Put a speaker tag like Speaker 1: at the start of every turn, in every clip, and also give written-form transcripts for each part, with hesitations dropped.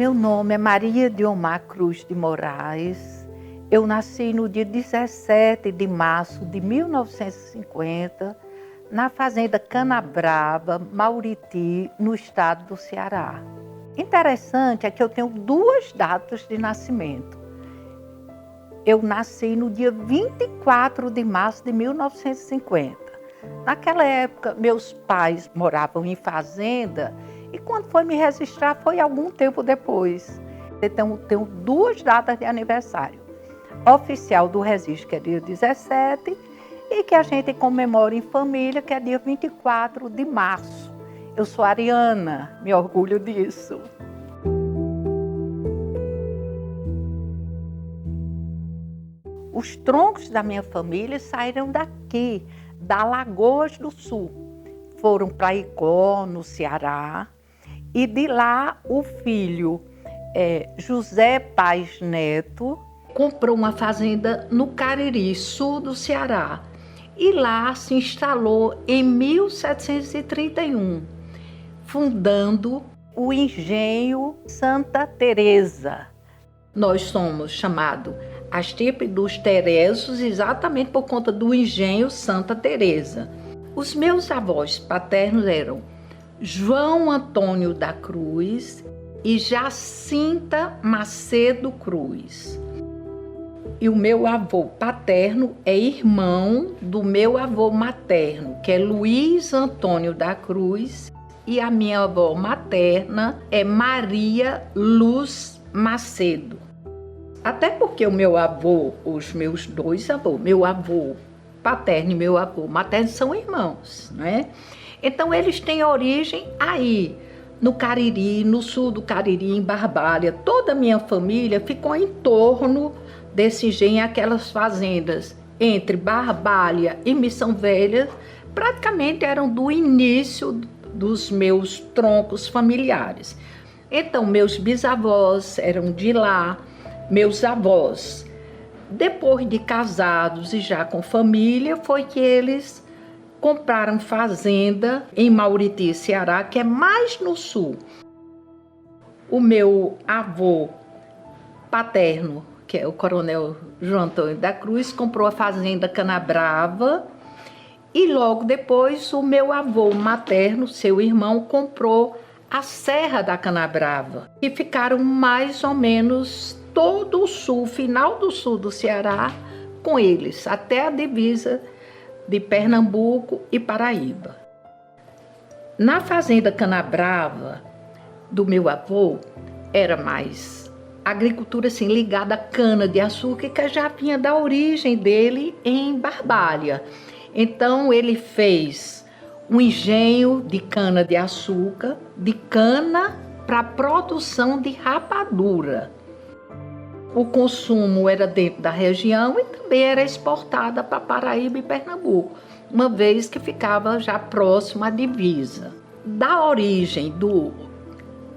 Speaker 1: Meu nome é Maria Diomar Cruz de Moraes. Eu nasci no dia 17 de março de 1950, na fazenda Canabrava, Mauriti, no estado do Ceará. Interessante é que eu tenho duas datas de nascimento. Eu nasci no dia 24 de março de 1950. Naquela época, meus pais moravam em fazenda e quando foi me registrar foi algum tempo depois. Então, tenho duas datas de aniversário. Oficial do registro, que é dia 17, e que a gente comemora em família, que é dia 24 de março. Eu sou ariana, me orgulho disso. Os troncos da minha família saíram daqui, da Alagoas do Sul. Foram para Icó, no Ceará, e de lá o filho José Paz Neto comprou uma fazenda no Cariri, sul do Ceará, e lá se instalou em 1731, fundando o Engenho Santa Teresa. Nós somos chamados a estirpe dos Teresos exatamente por conta do Engenho Santa Teresa. Os meus avós paternos eram João Antônio da Cruz e Jacinta Macedo Cruz. E o meu avô paterno é irmão do meu avô materno, que é Luiz Antônio da Cruz, e a minha avó materna é Maria Luz Macedo. Até porque o meu avô, os meus dois avôs, meu avô paterno e meu avô materno são irmãos, né? Então eles têm origem aí, no Cariri, no sul do Cariri, em Barbalha. Toda a minha família ficou em torno desse engenho, aquelas fazendas entre Barbalha e Missão Velha, praticamente eram do início dos meus troncos familiares. Então, meus bisavós eram de lá, meus avós. Depois de casados e já com família, foi que eles compraram fazenda em Mauriti, Ceará, que é mais no sul. O meu avô paterno, que é o coronel João Antônio da Cruz, comprou a fazenda Canabrava, e logo depois o meu avô materno, seu irmão, comprou a Serra da Canabrava, e ficaram mais ou menos todo o sul, final do sul do Ceará, com eles, até a divisa de Pernambuco e Paraíba. Na fazenda Canabrava do meu avô, era mais agricultura assim, ligada à cana-de-açúcar, que já vinha da origem dele em Barbalha. Então ele fez um engenho de cana-de-açúcar, de cana para produção de rapadura. O consumo era dentro da região e também era exportada para Paraíba e Pernambuco, uma vez que ficava já próximo à divisa. Da origem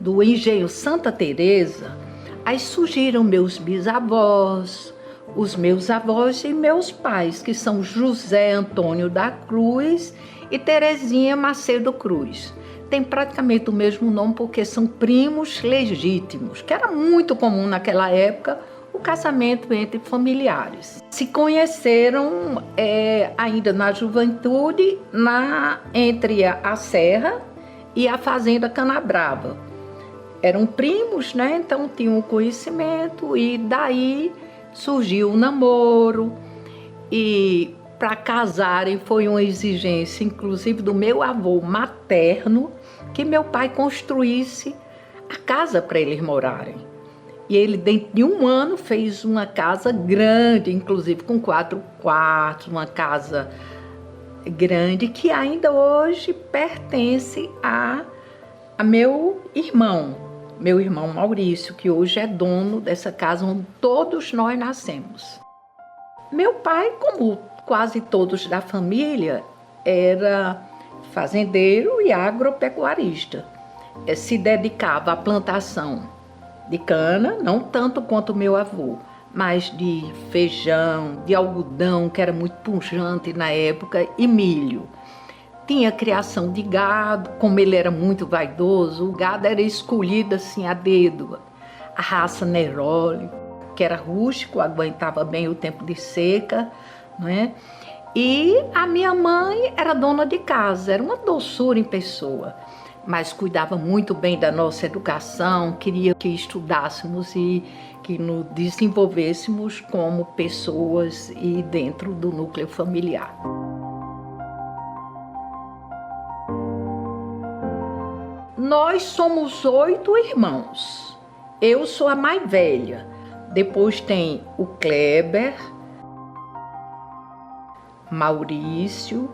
Speaker 1: do engenho Santa Teresa, aí surgiram meus bisavós, os meus avós e meus pais, que são José Antônio da Cruz e Terezinha Macedo Cruz. Tem praticamente o mesmo nome porque são primos legítimos, que era muito comum naquela época o casamento entre familiares. Se conheceram ainda na juventude, entre a Serra e a fazenda Canabrava. Eram primos, né? Então tinham conhecimento e daí surgiu o namoro. E para casarem foi uma exigência, inclusive do meu avô materno, que meu pai construísse a casa para eles morarem. E ele, dentro de um ano, fez uma casa grande, inclusive com 4 quartos, uma casa grande, que ainda hoje pertence a meu irmão Maurício, que hoje é dono dessa casa onde todos nós nascemos. Meu pai, como quase todos da família, era fazendeiro e agropecuarista. Se dedicava à plantação de cana, não tanto quanto o meu avô, mas de feijão, de algodão, que era muito pujante na época, e milho. Tinha criação de gado, como ele era muito vaidoso, o gado era escolhido assim a dedo. a raça Neroli, que era rústico, aguentava bem o tempo de seca, né? E a minha mãe era dona de casa, era uma doçura em pessoa, mas cuidava muito bem da nossa educação, queria que estudássemos e que nos desenvolvêssemos como pessoas e dentro do núcleo familiar. Nós somos 8 irmãos. Eu sou a mais velha. Depois tem o Kleber, Maurício,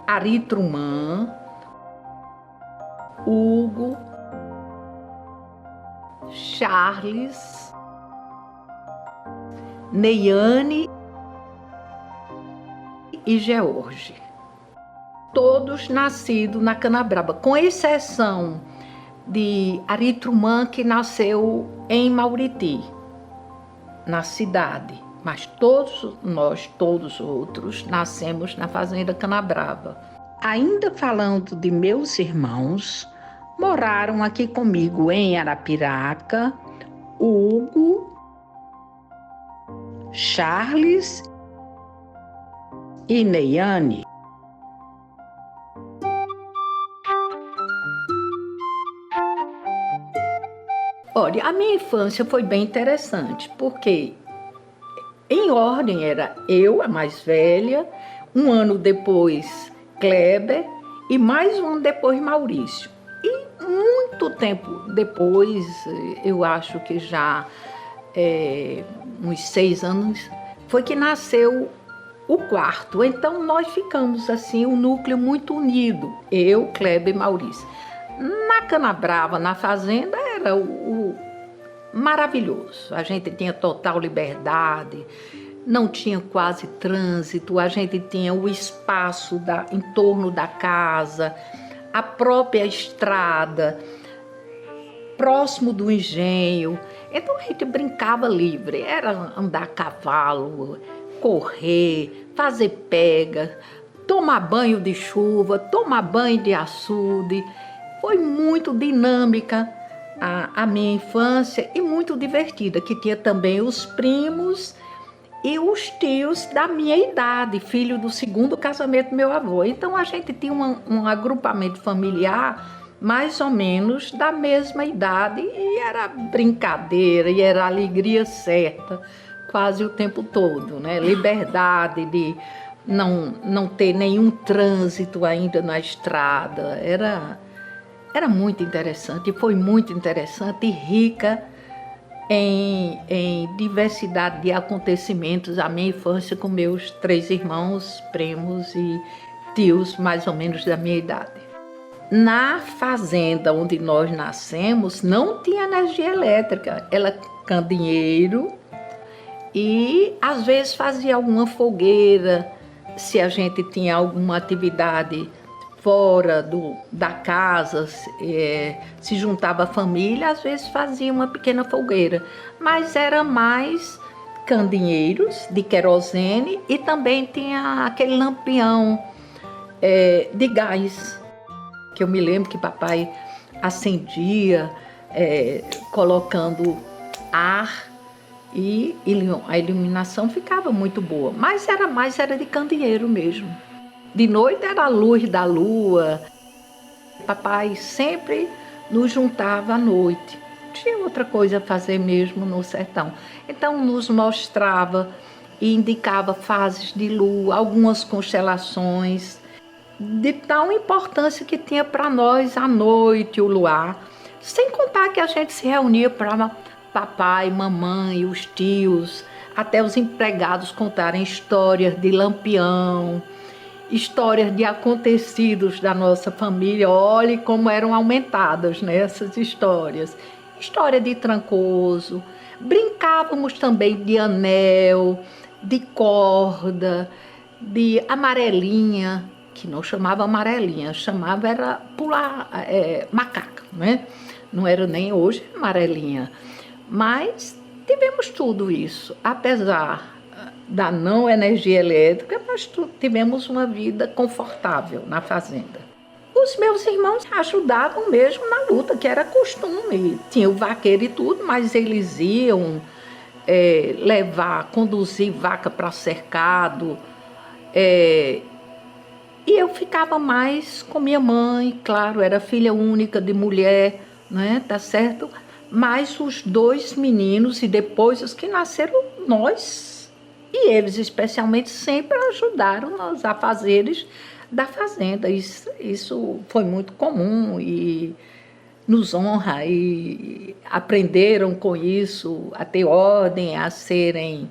Speaker 1: Ari Truman, Hugo, Charles, Neiane e George. Todos nascidos na Canabrava, com exceção de Ari Truman, que nasceu em Mauriti, na cidade. Mas todos nós, todos outros, nascemos na Fazenda Canabrava. Ainda falando de meus irmãos, moraram aqui comigo em Arapiraca, Hugo, Charles e Neiane. Olha, a minha infância foi bem interessante, porque em ordem era eu, a mais velha, um ano depois Kleber e mais um ano depois Maurício. E muito tempo depois, eu acho que já uns 6 anos, foi que nasceu o quarto. Então nós ficamos assim, um núcleo muito unido, eu, Kleber e Maurício. Na Canabrava, na fazenda, era o maravilhoso. A gente tinha total liberdade, não tinha quase trânsito, a gente tinha o espaço em torno da casa, a própria estrada, próximo do engenho. Então a gente brincava livre, era andar a cavalo, correr, fazer pega, tomar banho de chuva, tomar banho de açude. Foi muito dinâmica a minha infância e muito divertida, que tinha também os primos e os tios da minha idade, filho do segundo casamento do meu avô. Então a gente tinha um agrupamento familiar mais ou menos da mesma idade e era brincadeira e era alegria certa quase o tempo todo, né? Liberdade de não ter nenhum trânsito ainda na estrada. Era muito interessante, e foi muito interessante e rica em diversidade de acontecimentos a minha infância com meus 3 irmãos, primos e tios mais ou menos da minha idade. Na fazenda onde nós nascemos não tinha energia elétrica, era candeeiro e às vezes fazia alguma fogueira, se a gente tinha alguma atividade fora da casa, se juntava a família, às vezes fazia uma pequena fogueira, mas era mais candeeiros de querosene e também tinha aquele lampião de gás, que eu me lembro que papai acendia colocando ar e a iluminação ficava muito boa, mas era de candeeiro mesmo. De noite era a luz da lua. Papai sempre nos juntava à noite. Tinha outra coisa a fazer mesmo no sertão. Então nos mostrava e indicava fases de lua, algumas constelações, de tal importância que tinha para nós a noite, o luar. Sem contar que a gente se reunia para papai, mamãe, os tios, até os empregados contarem histórias de lampião, histórias de acontecidos da nossa família. Olhe como eram aumentadas, né, essas histórias. História de Trancoso. Brincávamos também de anel, de corda, de amarelinha, que não chamava amarelinha, chamava era pular macaca, né? Não era nem hoje amarelinha. Mas tivemos tudo isso, apesar da não energia elétrica, nós tivemos uma vida confortável na fazenda. os meus irmãos ajudavam mesmo na luta, que era costume. Tinha o vaqueiro e tudo, mas eles iam conduzir vaca para cercado. E eu ficava mais com minha mãe, claro, era filha única de mulher, né, tá certo? Mas os 2 meninos e depois os que nasceram, nós, e eles especialmente, sempre ajudaram nos afazeres da fazenda. Isso foi muito comum e nos honra, e aprenderam com isso a ter ordem, a serem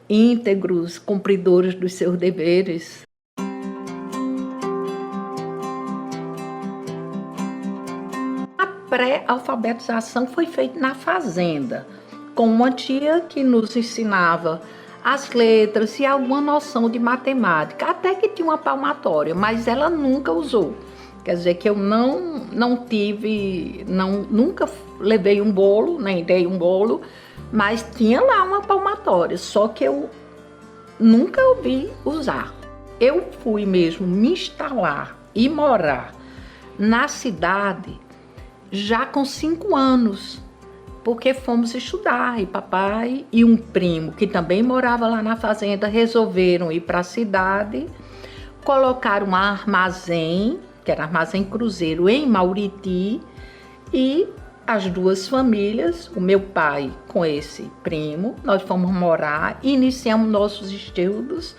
Speaker 1: íntegros, cumpridores dos seus deveres. A pré-alfabetização foi feita na fazenda, com uma tia que nos ensinava as letras e alguma noção de matemática, até que tinha uma palmatória, mas ela nunca usou. Quer dizer que eu nunca levei um bolo, nem dei um bolo, mas tinha lá uma palmatória, só que eu nunca ouvi usar. Eu fui mesmo me instalar e morar na cidade já com 5 anos, porque fomos estudar, e papai e um primo que também morava lá na fazenda resolveram ir para a cidade, colocaram um armazém, que era Armazém Cruzeiro, em Mauriti, e as 2 famílias, o meu pai com esse primo, nós fomos morar e iniciamos nossos estudos,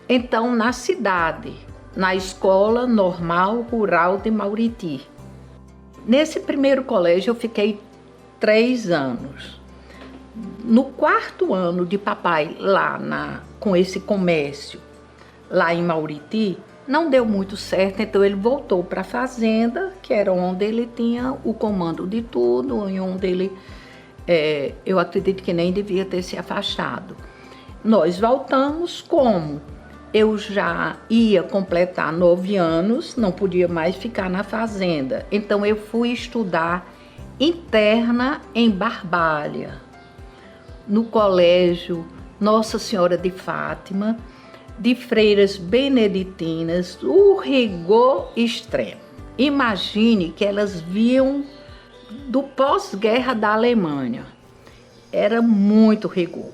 Speaker 1: então, na cidade, na Escola Normal Rural de Mauriti. Nesse primeiro colégio eu fiquei 3 anos. No 4º ano de papai lá com esse comércio, lá em Mauriti, não deu muito certo, então ele voltou para a fazenda, que era onde ele tinha o comando de tudo, e onde ele, eu acredito que nem devia ter se afastado. Nós voltamos como eu já ia completar 9 anos, não podia mais ficar na fazenda, então eu fui estudar interna em Barbalha, no colégio Nossa Senhora de Fátima, de freiras beneditinas, o rigor extremo. Imagine que elas viam do pós-guerra da Alemanha. Era muito rigor.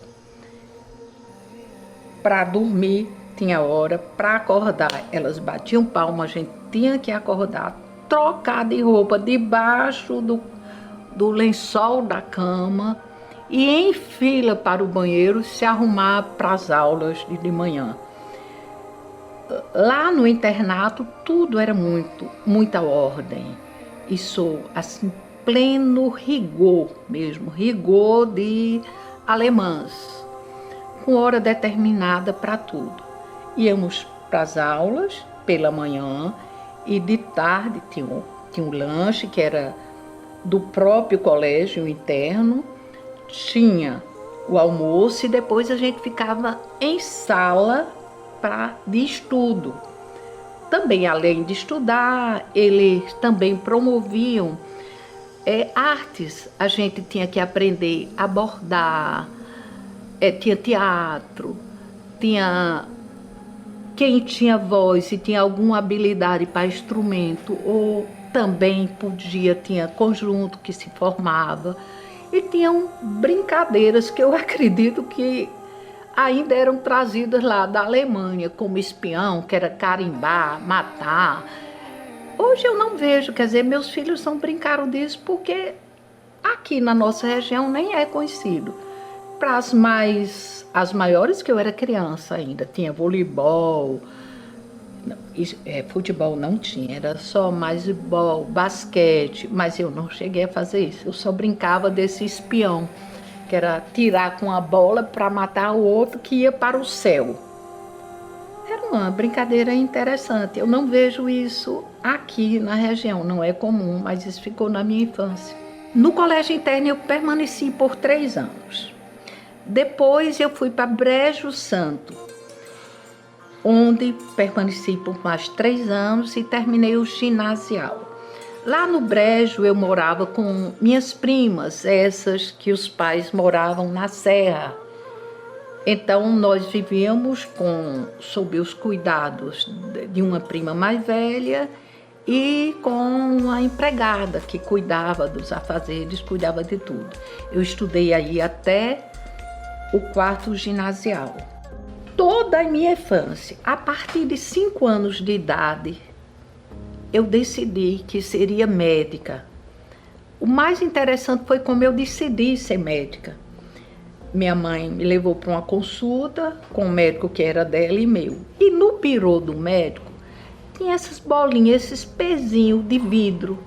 Speaker 1: Para dormir tinha hora, para acordar elas batiam palma, a gente tinha que acordar, trocar de roupa debaixo do lençol da cama e em fila para o banheiro se arrumar para as aulas de manhã. Lá no internato tudo era muita ordem. Isso assim, pleno rigor mesmo, rigor de alemãs, com hora determinada para tudo. Íamos para as aulas pela manhã e de tarde tinha um lanche que era do próprio colégio interno, tinha o almoço e depois a gente ficava em sala de estudo. Também, além de estudar, eles também promoviam artes. A gente tinha que aprender a bordar, tinha teatro, tinha quem tinha voz e tinha alguma habilidade para instrumento, ou também tinha conjunto que se formava, e tinham brincadeiras que eu acredito que ainda eram trazidas lá da Alemanha, como espião, que era carimbar, matar. Hoje eu não vejo, quer dizer, meus filhos não brincaram disso porque aqui na nossa região nem é conhecido. Para as maiores, que eu era criança ainda, tinha voleibol, futebol não tinha, era só mais basquete, mas eu não cheguei a fazer isso, eu só brincava desse espião, que era tirar com a bola para matar o outro que ia para o céu. Era uma brincadeira interessante. Eu não vejo isso aqui na região, não é comum, mas isso ficou na minha infância. No colégio interno eu permaneci por 3 anos. Depois eu fui para Brejo Santo, onde permaneci por mais 3 anos e terminei o ginasial. Lá no Brejo eu morava com minhas primas, essas que os pais moravam na serra. Então nós vivíamos sob os cuidados de uma prima mais velha e com uma empregada que cuidava dos afazeres, cuidava de tudo. Eu estudei aí até o quarto ginasial. Toda a minha infância, a partir de 5 anos de idade, eu decidi que seria médica. O mais interessante foi como eu decidi ser médica. Minha mãe me levou para uma consulta com um médico que era dela e meu. E no birô do médico tinha essas bolinhas, esses pezinhos de vidro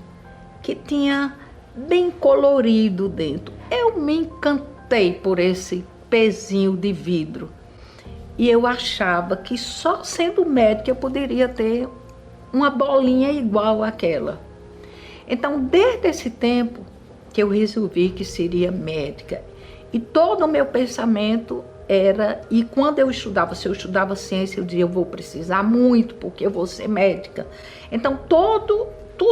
Speaker 1: que tinha bem colorido dentro. Eu me encantei por esse pezinho de vidro. E eu achava que só sendo médica eu poderia ter uma bolinha igual àquela. Então, desde esse tempo que eu resolvi que seria médica, e todo o meu pensamento era, e quando eu estudava, se eu estudava ciência, eu dizia, eu vou precisar muito, porque eu vou ser médica. Então, tudo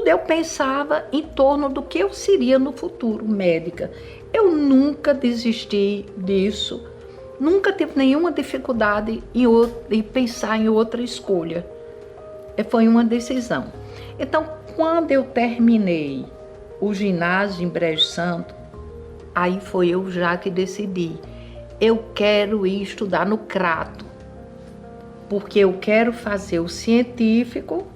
Speaker 1: eu pensava em torno do que eu seria no futuro, médica. Eu nunca desisti disso, nunca tive nenhuma dificuldade em pensar em outra escolha. Foi uma decisão. Então, quando eu terminei o ginásio em Brejo Santo, aí foi eu já que decidi. Eu quero ir estudar no Crato, porque eu quero fazer o científico,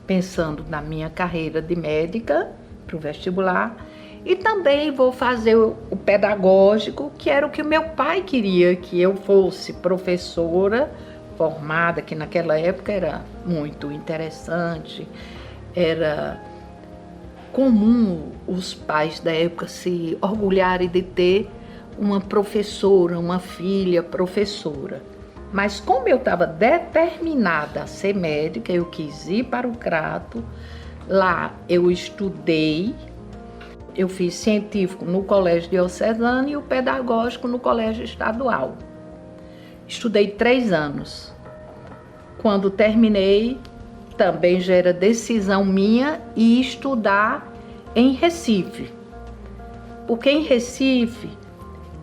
Speaker 1: pensando na minha carreira de médica, para o vestibular, e também vou fazer o pedagógico, que era o que o meu pai queria, que eu fosse professora formada, que naquela época era muito interessante, era comum os pais da época se orgulharem de ter uma professora, uma filha professora. Mas como eu estava determinada a ser médica, eu quis ir para o Crato. Lá eu estudei, eu fiz científico no Colégio Diocesano e o pedagógico no Colégio Estadual. Estudei 3 anos. Quando terminei, também já era decisão minha ir estudar em Recife. Porque em Recife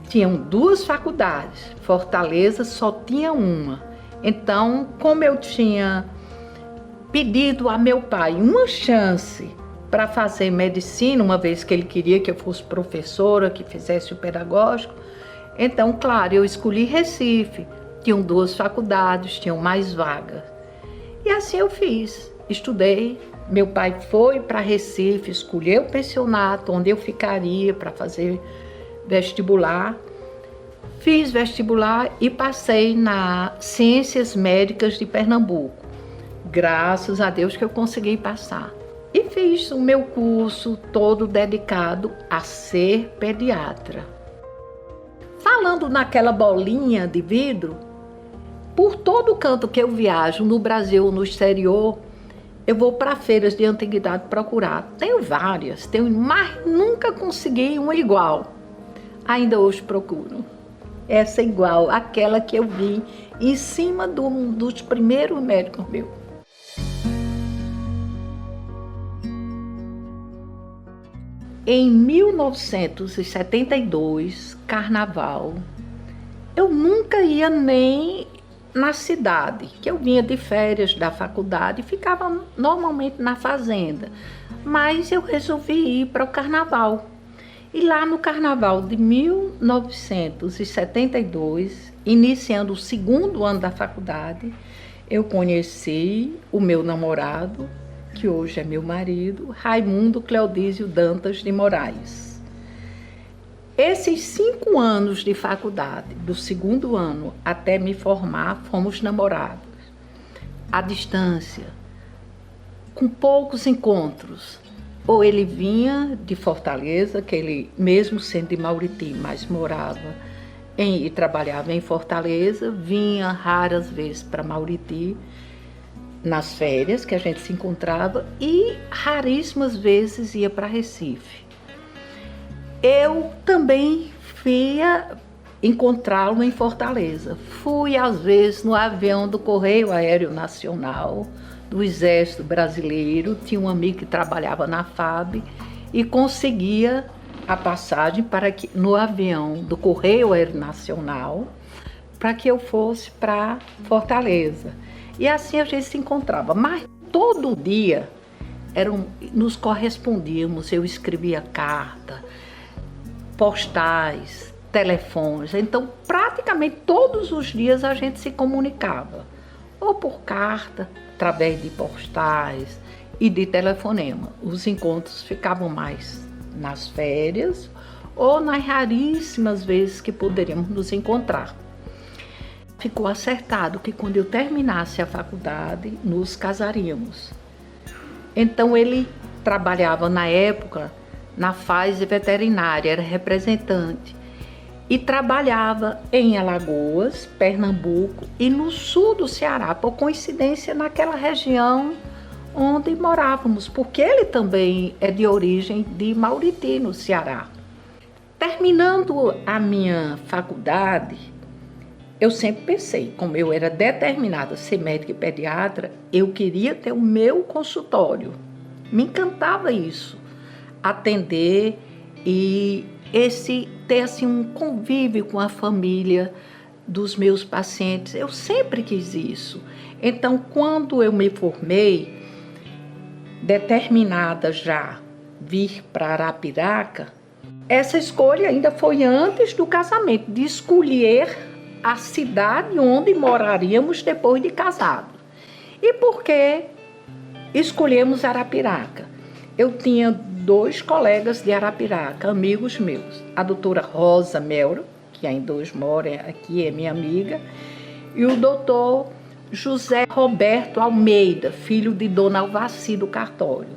Speaker 1: tinham 2 faculdades, Fortaleza só tinha uma. Então, como eu tinha pedido a meu pai uma chance para fazer medicina, uma vez que ele queria que eu fosse professora, que fizesse o pedagógico, então, claro, eu escolhi Recife. Tinham 2 faculdades, tinham mais vagas. E assim eu fiz, estudei. Meu pai foi para Recife, escolheu o pensionato onde eu ficaria para fazer vestibular. Fiz vestibular e passei na Ciências Médicas de Pernambuco. Graças a Deus que eu consegui passar. E fiz o meu curso todo dedicado a ser pediatra. Falando naquela bolinha de vidro, por todo canto que eu viajo, no Brasil ou no exterior, eu vou para feiras de antiguidade procurar. Tenho várias, mas nunca consegui uma igual. Ainda hoje procuro. Essa é igual àquela que eu vi em cima dos primeiros médicos meus. Em 1972, carnaval, eu nunca ia nem na cidade, que eu vinha de férias da faculdade e ficava normalmente na fazenda. Mas eu resolvi ir para o carnaval. E lá no carnaval de 1972, iniciando o 2º ano da faculdade, eu conheci o meu namorado, que hoje é meu marido, Raimundo Cleodísio Dantas de Moraes. Esses 5 anos de faculdade, do 2º ano até me formar, fomos namorados, à distância, com poucos encontros. Ou ele vinha de Fortaleza, que ele, mesmo sendo de Mauriti, mas morava e trabalhava em Fortaleza, vinha raras vezes para Mauriti, nas férias que a gente se encontrava, e raríssimas vezes ia para Recife. Eu também ia encontrá-lo em Fortaleza. Fui, às vezes, no avião do Correio Aéreo Nacional, do Exército Brasileiro. Tinha um amigo que trabalhava na FAB e conseguia a passagem no avião do Correio Aéreo Nacional para que eu fosse para Fortaleza. E assim a gente se encontrava. Mas todo dia nos correspondíamos, eu escrevia carta, postais, telefones. Então, praticamente todos os dias a gente se comunicava, ou por carta, através de postais e de telefonema. Os encontros ficavam mais nas férias ou nas raríssimas vezes que poderíamos nos encontrar. Ficou acertado que quando eu terminasse a faculdade, nos casaríamos. Então ele trabalhava na época na fase veterinária, era representante, e trabalhava em Alagoas, Pernambuco e no sul do Ceará, por coincidência naquela região onde morávamos, porque ele também é de origem de Mauriti, no Ceará. Terminando a minha faculdade, eu sempre pensei, como eu era determinada a ser médica e pediatra, eu queria ter o meu consultório. Me encantava isso, atender e ter assim, um convívio com a família dos meus pacientes. Eu sempre quis isso. Então, quando eu me formei, determinada já vir para Arapiraca, essa escolha ainda foi antes do casamento, de escolher a cidade onde moraríamos depois de casado. E por que escolhemos Arapiraca? Eu tinha 2 colegas de Arapiraca, amigos meus, a doutora Rosa Melro, que ainda hoje mora aqui, é minha amiga, e o doutor José Roberto Almeida, filho de Dona Alvaci do cartório.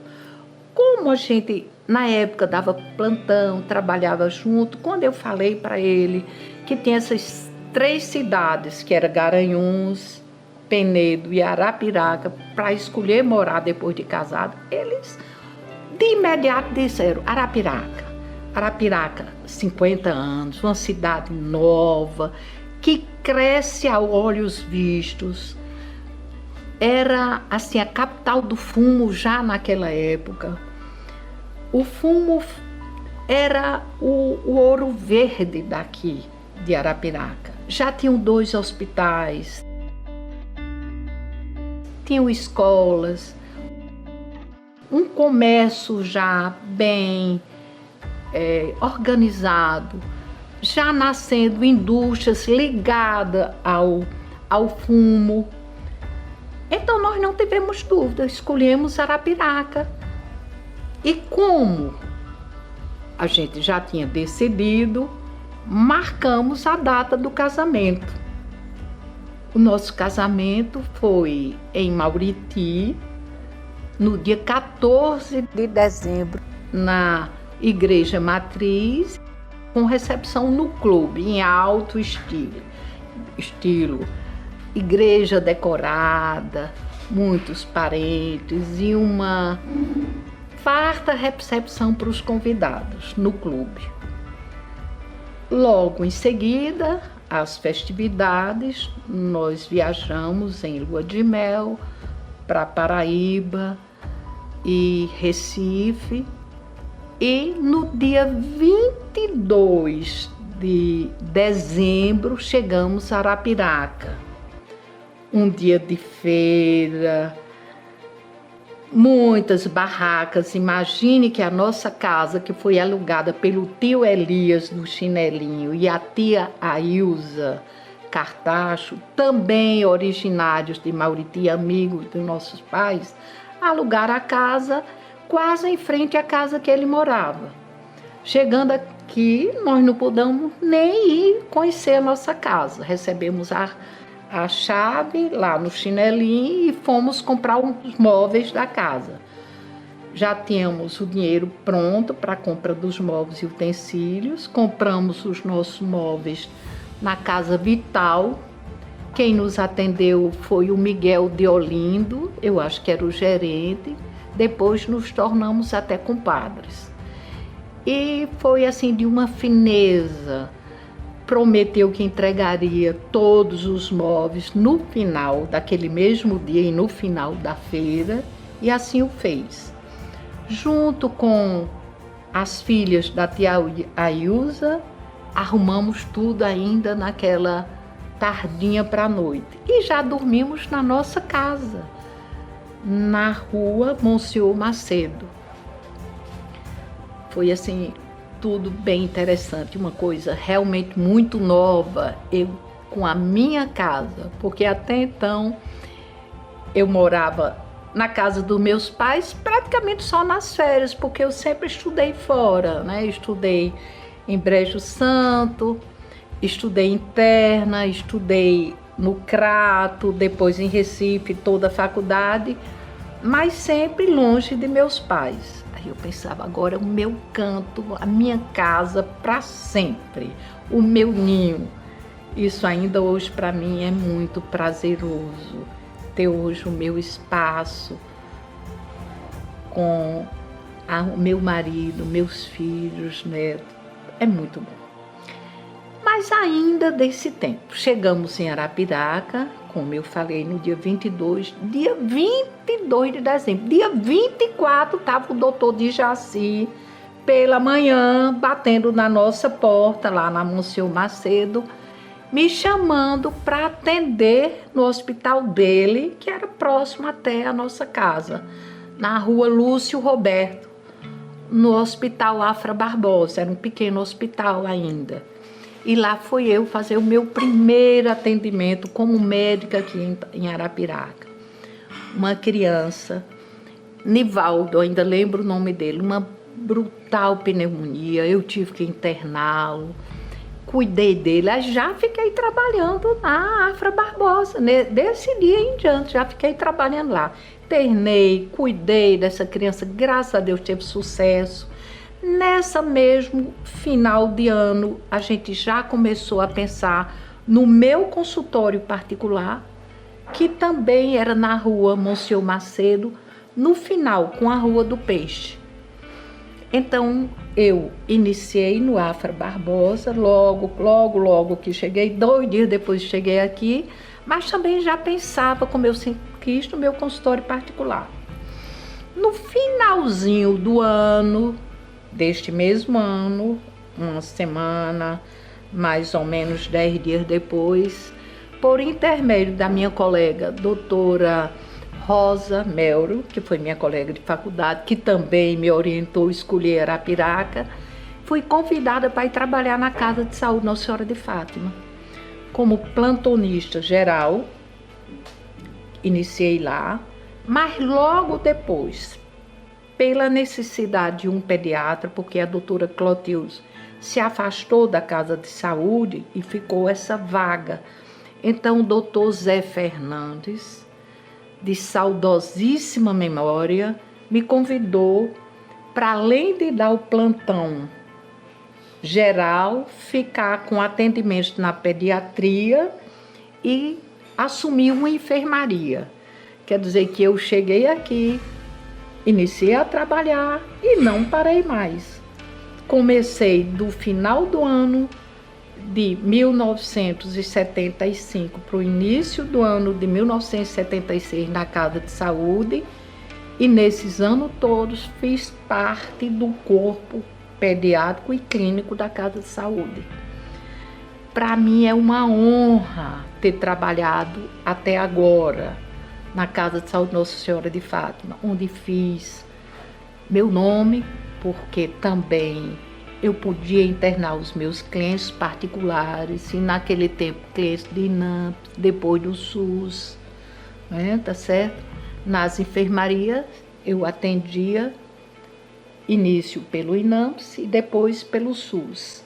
Speaker 1: Como a gente, na época, dava plantão, trabalhava junto, quando eu falei para ele que tinha essas 3 cidades, que era Garanhuns, Penedo e Arapiraca, para escolher morar depois de casado, eles de imediato disseram Arapiraca. Arapiraca, 50 anos, uma cidade nova, que cresce a olhos vistos. Era assim a capital do fumo já naquela época. O fumo era o ouro verde daqui de Arapiraca. Já tinham 2 hospitais, tinham escolas, um comércio já bem organizado, já nascendo indústrias ligadas ao fumo. Então nós não tivemos dúvida, escolhemos Arapiraca. E como a gente já tinha decidido, marcamos a data do casamento. O nosso casamento foi em Mauriti, no dia 14 de dezembro, na Igreja Matriz, com recepção no clube, em alto estilo. Igreja decorada, muitos parentes e uma farta recepção para os convidados no clube. Logo em seguida, as festividades, nós viajamos em lua de mel para Paraíba e Recife, e no dia 22 de dezembro chegamos a Arapiraca. Um dia de feira, muitas barracas. Imagine que a nossa casa, que foi alugada pelo tio Elias do Chinelinho e a tia Ailza Cartacho, também originários de Mauriti, amigos dos nossos pais, alugaram a casa quase em frente à casa que ele morava. Chegando aqui, nós não pudemos nem ir conhecer a nossa casa. Recebemos a chave lá no Chinelinho e fomos comprar os móveis da casa. Já tínhamos o dinheiro pronto para a compra dos móveis e utensílios. Compramos os nossos móveis na Casa Vital. Quem nos atendeu foi o Miguel de Olindo, eu acho que era o gerente. Depois nos tornamos até compadres. E foi assim de uma fineza. Prometeu que entregaria todos os móveis no final daquele mesmo dia e no final da feira, e assim o fez. Junto com as filhas da tia Ailza, arrumamos tudo ainda naquela tardinha para a noite e já dormimos na nossa casa. na rua Monsenhor Macedo. Foi assim, tudo bem interessante, uma coisa realmente muito nova, eu com a minha casa, porque até então eu morava na casa dos meus pais praticamente só nas férias, porque eu sempre estudei fora, né? Estudei em Brejo Santo, estudei interna, estudei no Crato, depois em Recife, toda a faculdade, mas sempre longe de meus pais. Aí eu pensava, agora o meu canto, a minha casa para sempre, o meu ninho. Isso ainda hoje para mim é muito prazeroso, ter hoje o meu espaço com o meu marido, meus filhos, netos, é muito bom. Mas ainda desse tempo, chegamos em Arapiraca, como eu falei, no dia 22 de dezembro. Dia 24 estava o doutor Dijaci, pela manhã, batendo na nossa porta, lá na Monsenhor Macedo, me chamando para atender no hospital dele, que era próximo até a nossa casa, na rua Lúcio Roberto, no Hospital Afra Barbosa, era um pequeno hospital ainda. E lá fui eu fazer o meu primeiro atendimento como médica aqui em Arapiraca. Uma criança, Nivaldo, ainda lembro o nome dele, uma brutal pneumonia, eu tive que interná-lo, cuidei dele, aí já fiquei trabalhando na Afra Barbosa, desse dia em diante, já fiquei trabalhando lá. Internei, cuidei dessa criança, graças a Deus teve sucesso. Nessa mesmo final de ano, a gente já começou a pensar no meu consultório particular, que também era na rua Monsenhor Macedo, no final, com a Rua do Peixe. Então, eu iniciei no Afra Barbosa, logo que cheguei, 2 dias depois cheguei aqui, mas também já pensava, como eu sempre quis, no meu consultório particular. No finalzinho do ano, deste mesmo ano, uma semana, mais ou menos 10 dias depois, por intermédio da minha colega, doutora Rosa Melro, que foi minha colega de faculdade, que também me orientou a escolher Arapiraca, fui convidada para ir trabalhar na Casa de Saúde Nossa Senhora de Fátima, como plantonista geral. Iniciei lá, mas logo depois, pela necessidade de um pediatra, porque a doutora Clotilde se afastou da Casa de Saúde e ficou essa vaga. Então o doutor Zé Fernandes, de saudosíssima memória, me convidou para, além de dar o plantão geral, ficar com atendimento na pediatria e assumir uma enfermaria. Quer dizer que eu cheguei aqui, iniciei a trabalhar e não parei mais. Comecei do final do ano de 1975 para o início do ano de 1976 na Casa de Saúde, e nesses anos todos fiz parte do corpo pediátrico e clínico da Casa de Saúde. Para mim é uma honra ter trabalhado até agora na Casa de Saúde Nossa Senhora de Fátima, onde fiz meu nome, porque também eu podia internar os meus clientes particulares, e naquele tempo clientes de INAMPS, depois do SUS, né, tá certo? Nas enfermarias eu atendia, início pelo INAMPS e depois pelo SUS.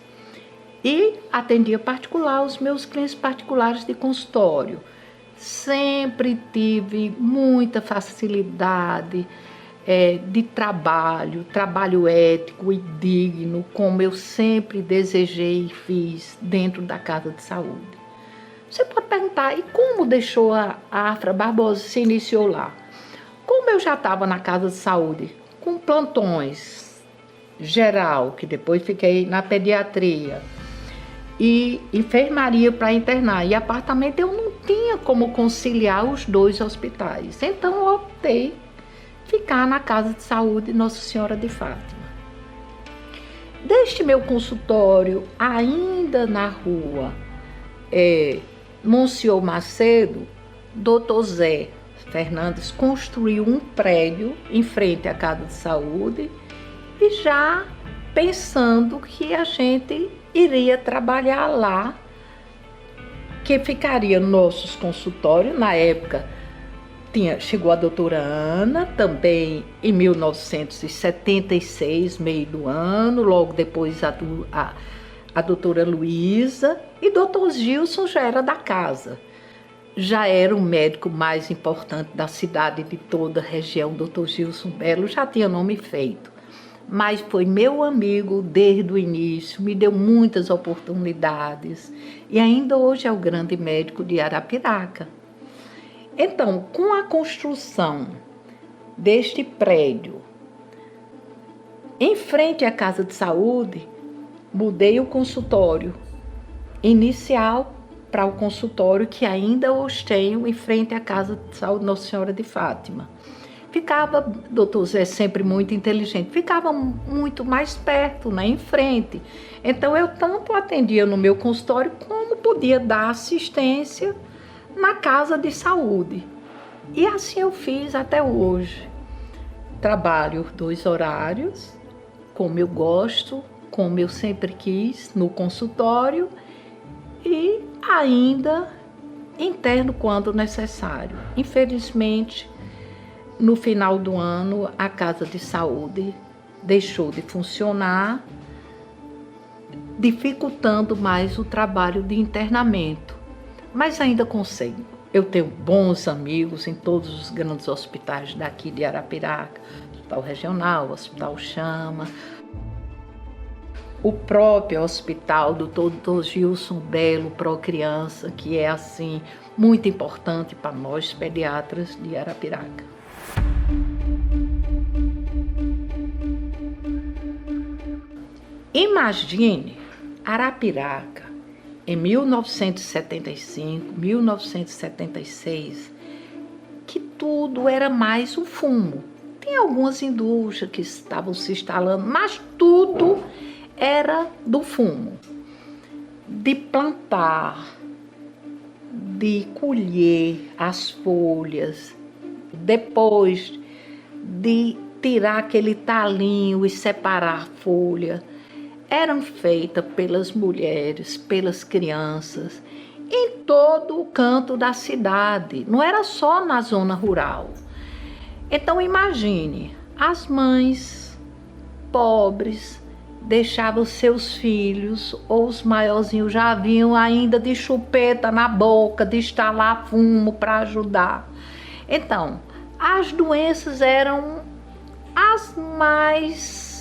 Speaker 1: E atendia particular os meus clientes particulares de consultório. Sempre tive muita facilidade de trabalho ético e digno, como eu sempre desejei e fiz dentro da Casa de Saúde. Você pode perguntar, e como deixou a Afra Barbosa, se iniciou lá? Como eu já estava na Casa de Saúde, com plantões geral, que depois fiquei na pediatria, e enfermaria para internar, e apartamento, eu não tinha como conciliar os dois hospitais. Então eu optei ficar na Casa de Saúde Nossa Senhora de Fátima. Deste meu consultório, ainda na rua Monsenhor Macedo, doutor Zé Fernandes construiu um prédio em frente à Casa de Saúde e já pensando que a gente iria trabalhar lá, que ficaria nossos consultórios. Na época chegou a doutora Ana, também em 1976, meio do ano, logo depois a doutora Luísa, e doutor Gilson já era da casa. Já era o médico mais importante da cidade, de toda a região. Doutor Gilson Belo já tinha nome feito, mas foi meu amigo desde o início, me deu muitas oportunidades e ainda hoje é o grande médico de Arapiraca. Então, com a construção deste prédio, em frente à Casa de Saúde, mudei o consultório inicial para o consultório que ainda hoje tenho em frente à Casa de Saúde Nossa Senhora de Fátima. Ficava, doutor Zé, sempre muito inteligente, ficava muito mais perto, né, em frente. Então, eu tanto atendia no meu consultório como podia dar assistência na Casa de Saúde. E assim eu fiz até hoje. Trabalho 2 horários, como eu gosto, como eu sempre quis, no consultório e ainda interno quando necessário. Infelizmente, no final do ano, a Casa de Saúde deixou de funcionar, dificultando mais o trabalho de internamento. Mas ainda consigo. Eu tenho bons amigos em todos os grandes hospitais daqui de Arapiraca, Hospital Regional, Hospital Chama, o próprio hospital do Dr. Gilson Belo Pro Criança, que é assim muito importante para nós pediatras de Arapiraca. Imagine Arapiraca em 1975, 1976, que tudo era mais um fumo. Tem algumas indústrias que estavam se instalando, mas tudo era do fumo. De plantar, de colher as folhas, depois de tirar aquele talinho e separar a folha, eram feitas pelas mulheres, pelas crianças, em todo o canto da cidade, não era só na zona rural. Então imagine, as mães pobres deixavam seus filhos, ou os maiorzinhos já vinham ainda de chupeta na boca, de instalar fumo para ajudar. Então, as doenças eram as mais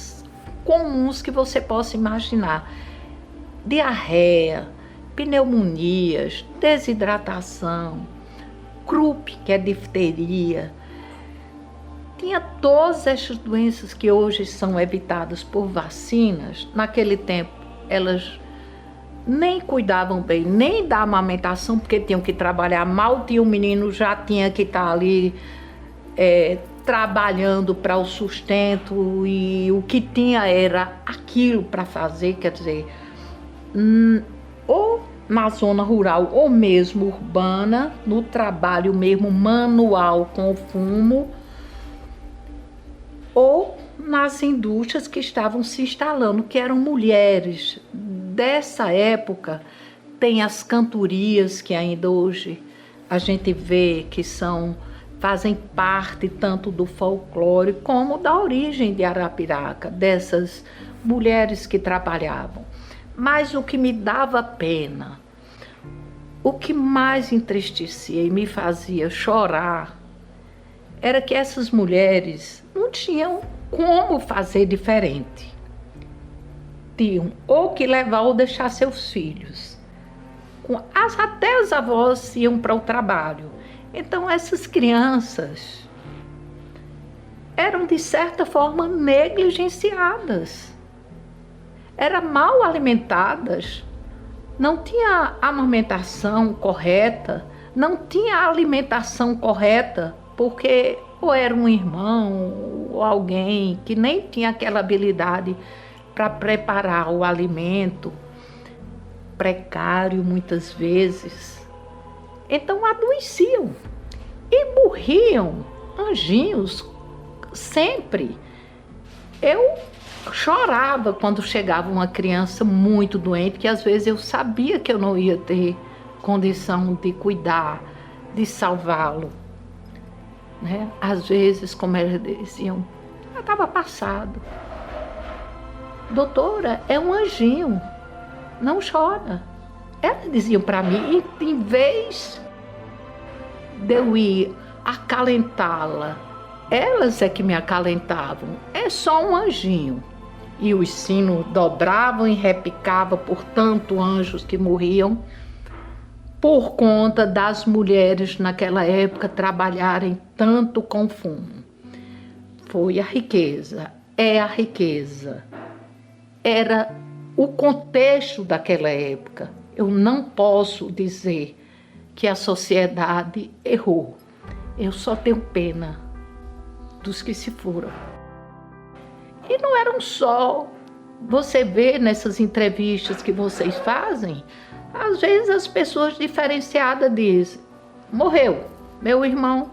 Speaker 1: comuns que você possa imaginar. Diarreia, pneumonias, desidratação, croup, que é difteria. Tinha todas essas doenças que hoje são evitadas por vacinas. Naquele tempo, elas nem cuidavam bem, nem da amamentação, porque tinham que trabalhar. Mal tinha o menino, já tinha que estar ali trabalhando para o sustento, e o que tinha era aquilo para fazer, quer dizer, ou na zona rural ou mesmo urbana, no trabalho mesmo manual com o fumo, ou nas indústrias que estavam se instalando, que eram mulheres. Dessa época, tem as cantorias que ainda hoje a gente vê que fazem parte tanto do folclore como da origem de Arapiraca, dessas mulheres que trabalhavam. Mas o que me dava pena, o que mais entristecia e me fazia chorar, era que essas mulheres não tinham como fazer diferente. Tinham ou que levar ou deixar seus filhos. Até as avós iam para o trabalho. Então, essas crianças eram, de certa forma, negligenciadas. Eram mal alimentadas, não tinha amamentação correta, não tinha alimentação correta, porque ou era um irmão ou alguém que nem tinha aquela habilidade para preparar o alimento, precário muitas vezes. Então adoeciam. E morriam anjinhos sempre. Eu chorava quando chegava uma criança muito doente, que às vezes eu sabia que eu não ia ter condição de cuidar, de salvá-lo, né? Às vezes, como eles diziam, estava passado. Doutora, é um anjinho, não chora. Elas diziam para mim, em vez de eu ir acalentá-la, elas é que me acalentavam. É só um anjinho. E os sinos dobravam e repicavam por tanto anjos que morriam, por conta das mulheres naquela época trabalharem tanto com fumo. Foi a riqueza, é a riqueza. Era o contexto daquela época. Eu não posso dizer que a sociedade errou. Eu só tenho pena dos que se foram. E não eram só, você vê nessas entrevistas que vocês fazem, às vezes as pessoas diferenciadas dizem, morreu, meu irmão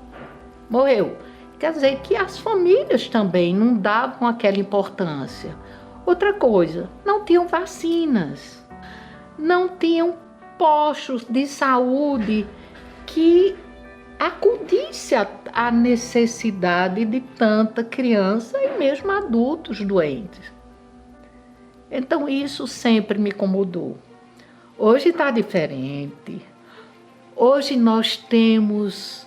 Speaker 1: morreu. Quer dizer que as famílias também não davam aquela importância. Outra coisa, não tinham vacinas, não tinham postos de saúde que acudisse à necessidade de tanta criança e mesmo adultos doentes. Então isso sempre me incomodou. Hoje está diferente. Hoje nós temos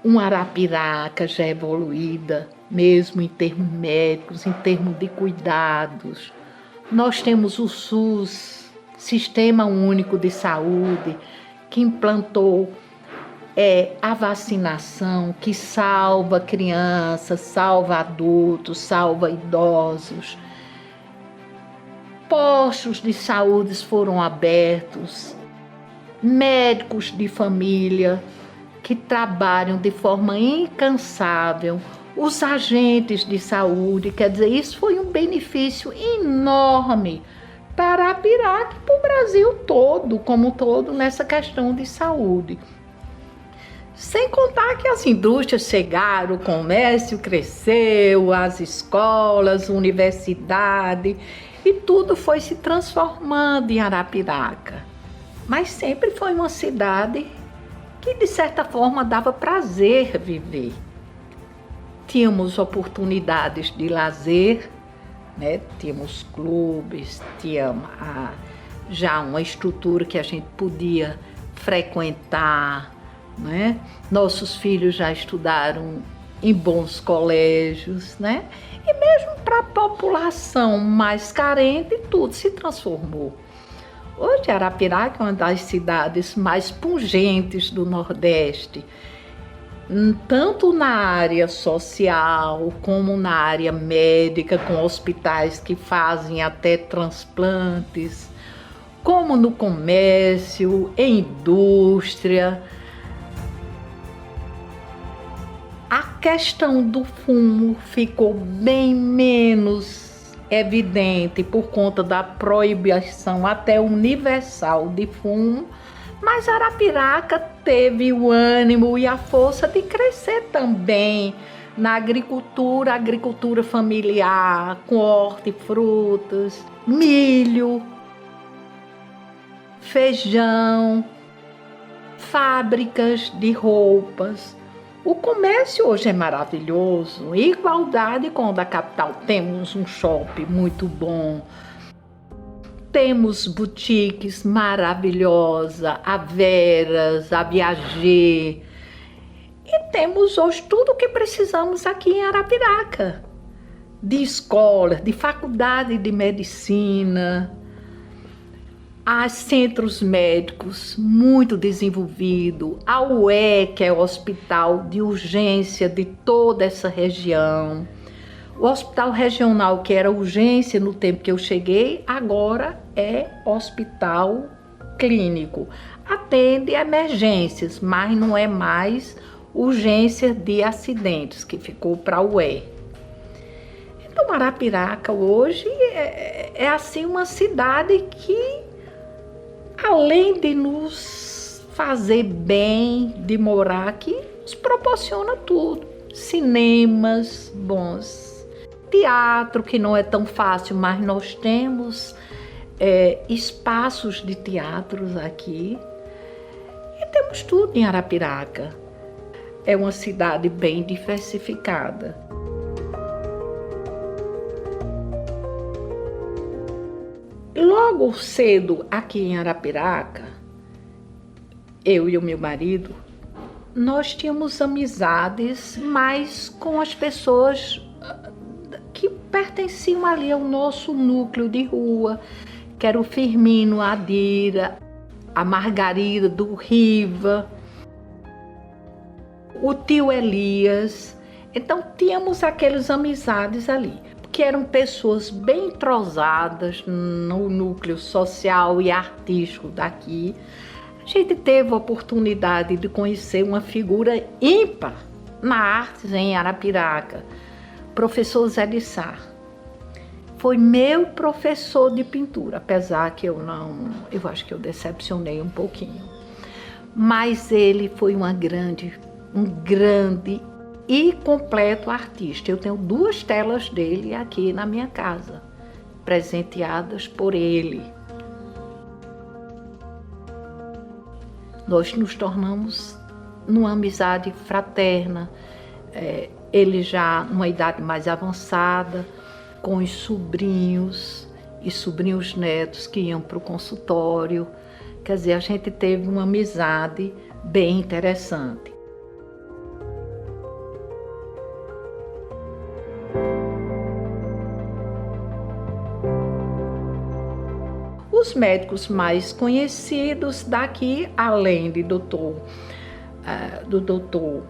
Speaker 1: uma Arapiraca já evoluída, mesmo em termos médicos, em termos de cuidados. Nós temos o SUS, Sistema Único de Saúde, que implantou a vacinação, que salva crianças, salva adultos, salva idosos. Postos de saúde foram abertos, médicos de família que trabalham de forma incansável, os agentes de saúde, quer dizer, isso foi um benefício enorme para Arapiraca e para o Brasil todo, como todo, nessa questão de saúde. Sem contar que as indústrias chegaram, o comércio cresceu, as escolas, universidade, e tudo foi se transformando em Arapiraca. Mas sempre foi uma cidade que, de certa forma, dava prazer viver. Tínhamos oportunidades de lazer, né? Tínhamos clubes, tínhamos já uma estrutura que a gente podia frequentar, né? Nossos filhos já estudaram em bons colégios, né? E mesmo para a população mais carente, tudo se transformou. Hoje, Arapiraca é uma das cidades mais pungentes do Nordeste, tanto na área social, como na área médica, com hospitais que fazem até transplantes, como no comércio, em indústria. A questão do fumo ficou bem menos evidente por conta da proibição até universal de fumo, mas Arapiraca teve o ânimo e a força de crescer também na agricultura familiar, com hortifrutas, milho, feijão, fábricas de roupas. O comércio hoje é maravilhoso, em igualdade com o da capital. Temos um shopping muito bom, temos boutiques maravilhosas, a Veras, a Viager, e temos hoje tudo o que precisamos aqui em Arapiraca, de escolas, de faculdade de medicina, há centros médicos muito desenvolvidos, a UE, que é o hospital de urgência de toda essa região. O hospital regional, que era urgência no tempo que eu cheguei, agora é hospital clínico. Atende emergências, mas não é mais urgência de acidentes, que ficou para a UE. Então, Arapiraca hoje é assim uma cidade que, além de nos fazer bem de morar aqui, nos proporciona tudo. Cinemas bons, teatro, que não é tão fácil, mas nós temos espaços de teatros aqui. E temos tudo em Arapiraca. É uma cidade bem diversificada. Logo cedo, aqui em Arapiraca, eu e o meu marido, nós tínhamos amizades, mas com as pessoas que pertenciam ali ao nosso núcleo de rua, que era o Firmino, a Adira, a Margarida do Riva, o tio Elias. Então tínhamos aquelas amizades ali, que eram pessoas bem entrosadas no núcleo social e artístico daqui. A gente teve a oportunidade de conhecer uma figura ímpar na arte em Arapiraca, professor Zé de Sá. Foi meu professor de pintura, apesar que eu acho que eu decepcionei um pouquinho. Mas ele foi um grande e completo artista. Eu tenho 2 telas dele aqui na minha casa, presenteadas por ele. Nós nos tornamos numa amizade fraterna, ele já numa idade mais avançada, com os sobrinhos e sobrinhos netos que iam para o consultório. Quer dizer, a gente teve uma amizade bem interessante. Os médicos mais conhecidos daqui, além do doutor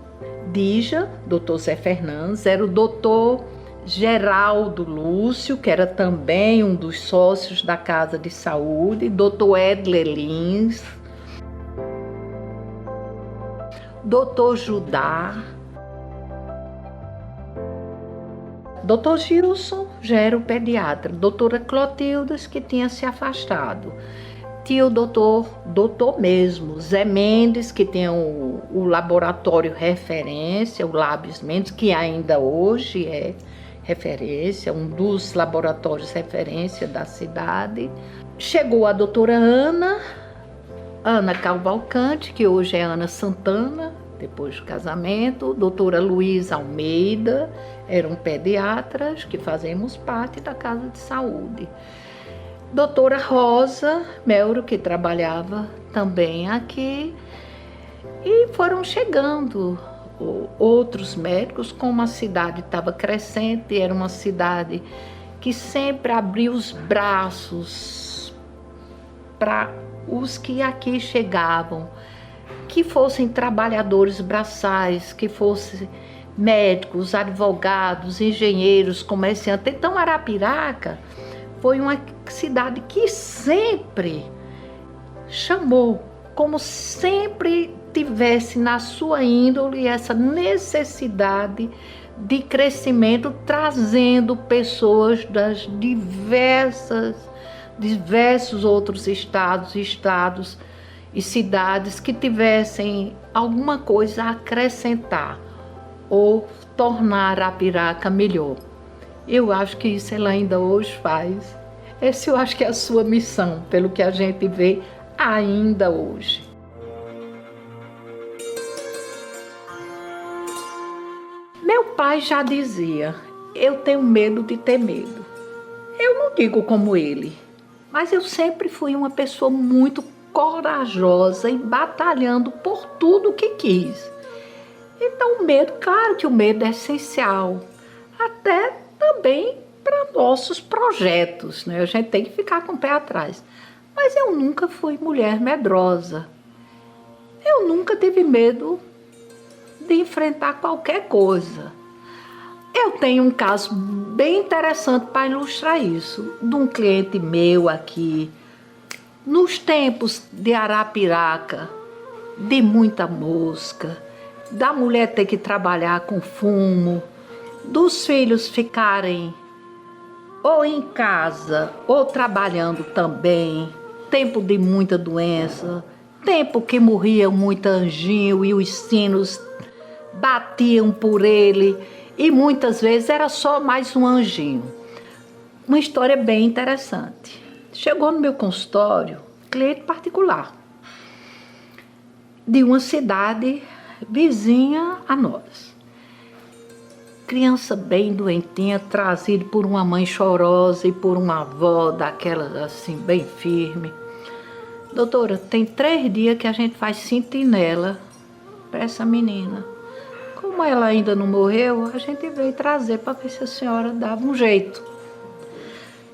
Speaker 1: Dija, doutor Zé Fernandes, era o doutor Geraldo Lúcio, que era também um dos sócios da Casa de Saúde, doutor Edler Lins, doutor Judá, doutor Gilson já era o pediatra, doutora Clotildes, que tinha se afastado, tinha o doutor mesmo, Zé Mendes, que tem o laboratório referência, o Labs Mendes, que ainda hoje é referência, um dos laboratórios referência da cidade. Chegou a doutora Ana Cavalcante, que hoje é Ana Santana, depois do casamento, doutora Luísa Almeida, eram pediatras que fazemos parte da Casa de Saúde. Doutora Rosa Melro, que trabalhava também aqui, e foram chegando outros médicos. Como a cidade estava crescente, era uma cidade que sempre abriu os braços para os que aqui chegavam, que fossem trabalhadores braçais, que fossem médicos, advogados, engenheiros, comerciantes. Então, Arapiraca foi uma cidade que sempre chamou, como sempre tivesse na sua índole essa necessidade de crescimento, trazendo pessoas das diversos outros estados e cidades que tivessem alguma coisa a acrescentar ou tornar Arapiraca melhor. Eu acho que isso ela ainda hoje faz. Essa eu acho que é a sua missão, pelo que a gente vê ainda hoje. Meu pai já dizia, eu tenho medo de ter medo. Eu não digo como ele, mas eu sempre fui uma pessoa muito corajosa e batalhando por tudo que quis. Então o medo, claro que o medo é essencial, até também para nossos projetos, né? A gente tem que ficar com o pé atrás. Mas eu nunca fui mulher medrosa. Eu nunca tive medo de enfrentar qualquer coisa. Eu tenho um caso bem interessante para ilustrar isso, de um cliente meu aqui, nos tempos de Arapiraca, de muita mosca, da mulher ter que trabalhar com fumo, dos filhos ficarem ou em casa ou trabalhando também, tempo de muita doença, tempo que morria muito anjinho e os sinos batiam por ele e muitas vezes era só mais um anjinho. Uma história bem interessante. Chegou no meu consultório, cliente particular, de uma cidade vizinha a nós. Criança bem doentinha, trazida por uma mãe chorosa e por uma avó daquelas assim, bem firme. Doutora, tem 3 dias que a gente faz sentinela para essa menina. Como ela ainda não morreu, a gente veio trazer para ver se a senhora dava um jeito.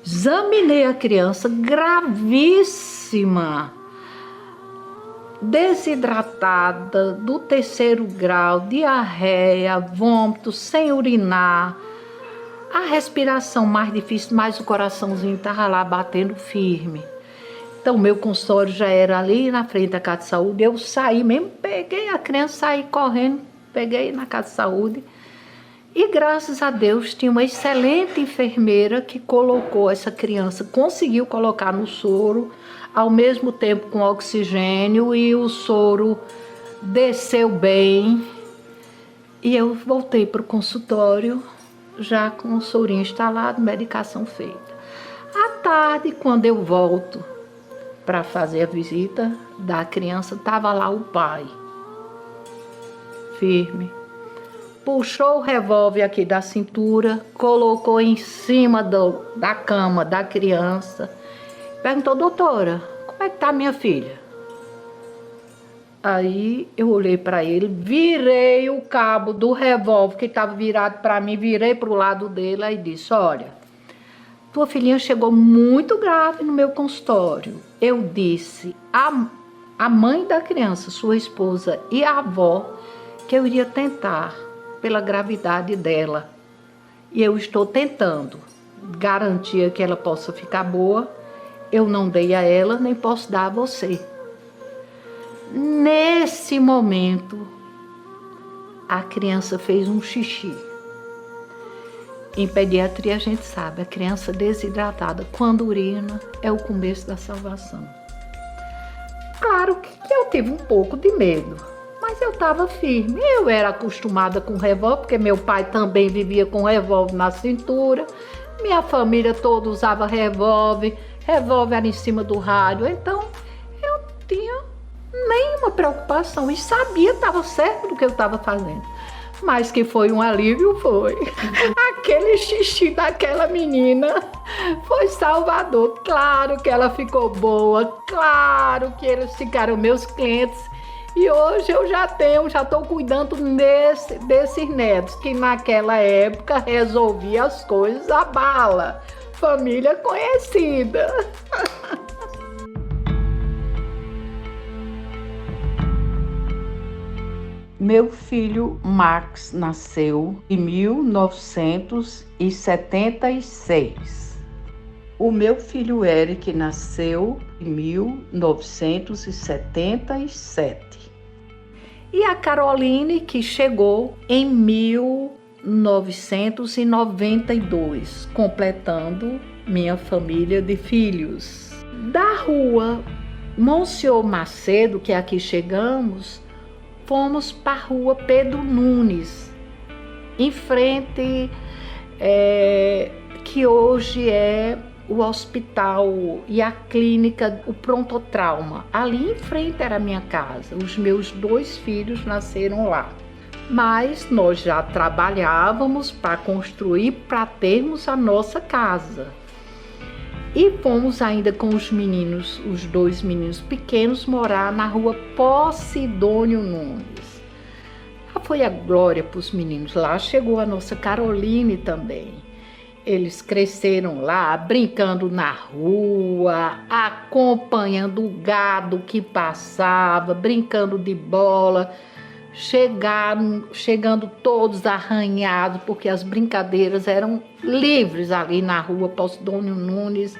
Speaker 1: Examinei a criança, gravíssima, desidratada, do 3º grau, diarreia, vômito, sem urinar, a respiração mais difícil, mas o coraçãozinho estava lá batendo firme. Então, meu consultório já era ali na frente da Casa de Saúde. Eu saí mesmo, peguei a criança, saí correndo, peguei na Casa de Saúde. E graças a Deus tinha uma excelente enfermeira que colocou essa criança, conseguiu colocar no soro, ao mesmo tempo com oxigênio, e o soro desceu bem. E eu voltei para o consultório, já com o sorinho instalado, medicação feita. À tarde, quando eu volto para fazer a visita da criança, estava lá o pai, firme. Puxou o revólver aqui da cintura, colocou em cima da cama da criança. Perguntou: doutora, como é que tá minha filha? Aí eu olhei para ele, virei o cabo do revólver que estava virado para mim, virei para o lado dele e disse: olha, tua filhinha chegou muito grave no meu consultório. Eu disse à mãe da criança, sua esposa e a avó, que eu iria tentar pela gravidade dela. E eu estou tentando garantir que ela possa ficar boa. Eu não dei a ela, nem posso dar a você. Nesse momento, a criança fez um xixi. Em pediatria a gente sabe, a criança desidratada, quando urina, é o começo da salvação. Claro que eu tive um pouco de medo, mas eu estava firme. Eu era acostumada com revólver, porque meu pai também vivia com revólver na cintura. Minha família toda usava revólver era em cima do rádio. Então, eu não tinha nenhuma preocupação e sabia, estava certo do que eu estava fazendo. Mas que foi um alívio, foi. Aquele xixi daquela menina foi salvador. Claro que ela ficou boa, claro que eles ficaram meus clientes. E hoje eu já estou cuidando desses netos, que naquela época resolvia as coisas à bala. Família conhecida. Meu filho Max nasceu em 1976. O meu filho Eric nasceu em 1977. E a Caroline, que chegou em 1992, completando minha família de filhos. Da rua Monsenhor Macedo, que aqui chegamos, fomos para a rua Pedro Nunes, em frente, que hoje é o hospital e a clínica, o prontotrauma. Ali em frente era a minha casa. Os meus 2 filhos nasceram lá. Mas nós já trabalhávamos para construir, para termos a nossa casa. E fomos ainda com os meninos, os 2 meninos pequenos, morar na rua Posidônio Nunes. Lá foi a glória para os meninos. Lá chegou a nossa Caroline também. Eles cresceram lá, brincando na rua, acompanhando o gado que passava, brincando de bola, chegando todos arranhados, porque as brincadeiras eram livres ali na rua Posidônio Nunes,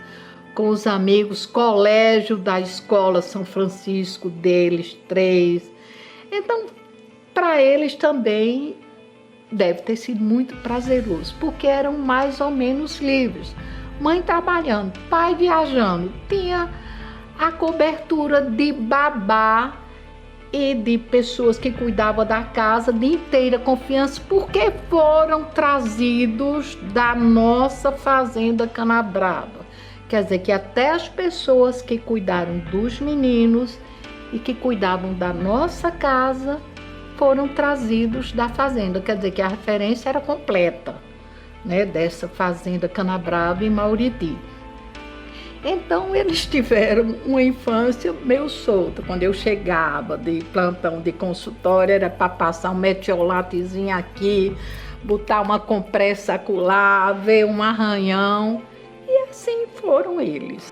Speaker 1: com os amigos, colégio da escola São Francisco deles, 3. Então, para eles também deve ter sido muito prazeroso, porque eram mais ou menos livres. Mãe trabalhando, pai viajando, tinha a cobertura de babá e de pessoas que cuidavam da casa de inteira confiança, porque foram trazidos da nossa fazenda Canabrava. Quer dizer que até as pessoas que cuidaram dos meninos e que cuidavam da nossa casa foram trazidos da fazenda. Quer dizer que a referência era completa, né, dessa fazenda Canabrava em Mauriti. Então eles tiveram uma infância meio solta. Quando eu chegava de plantão de consultório, era para passar um metiolatezinho aqui, botar uma compressa acolá, ver um arranhão. E assim foram eles.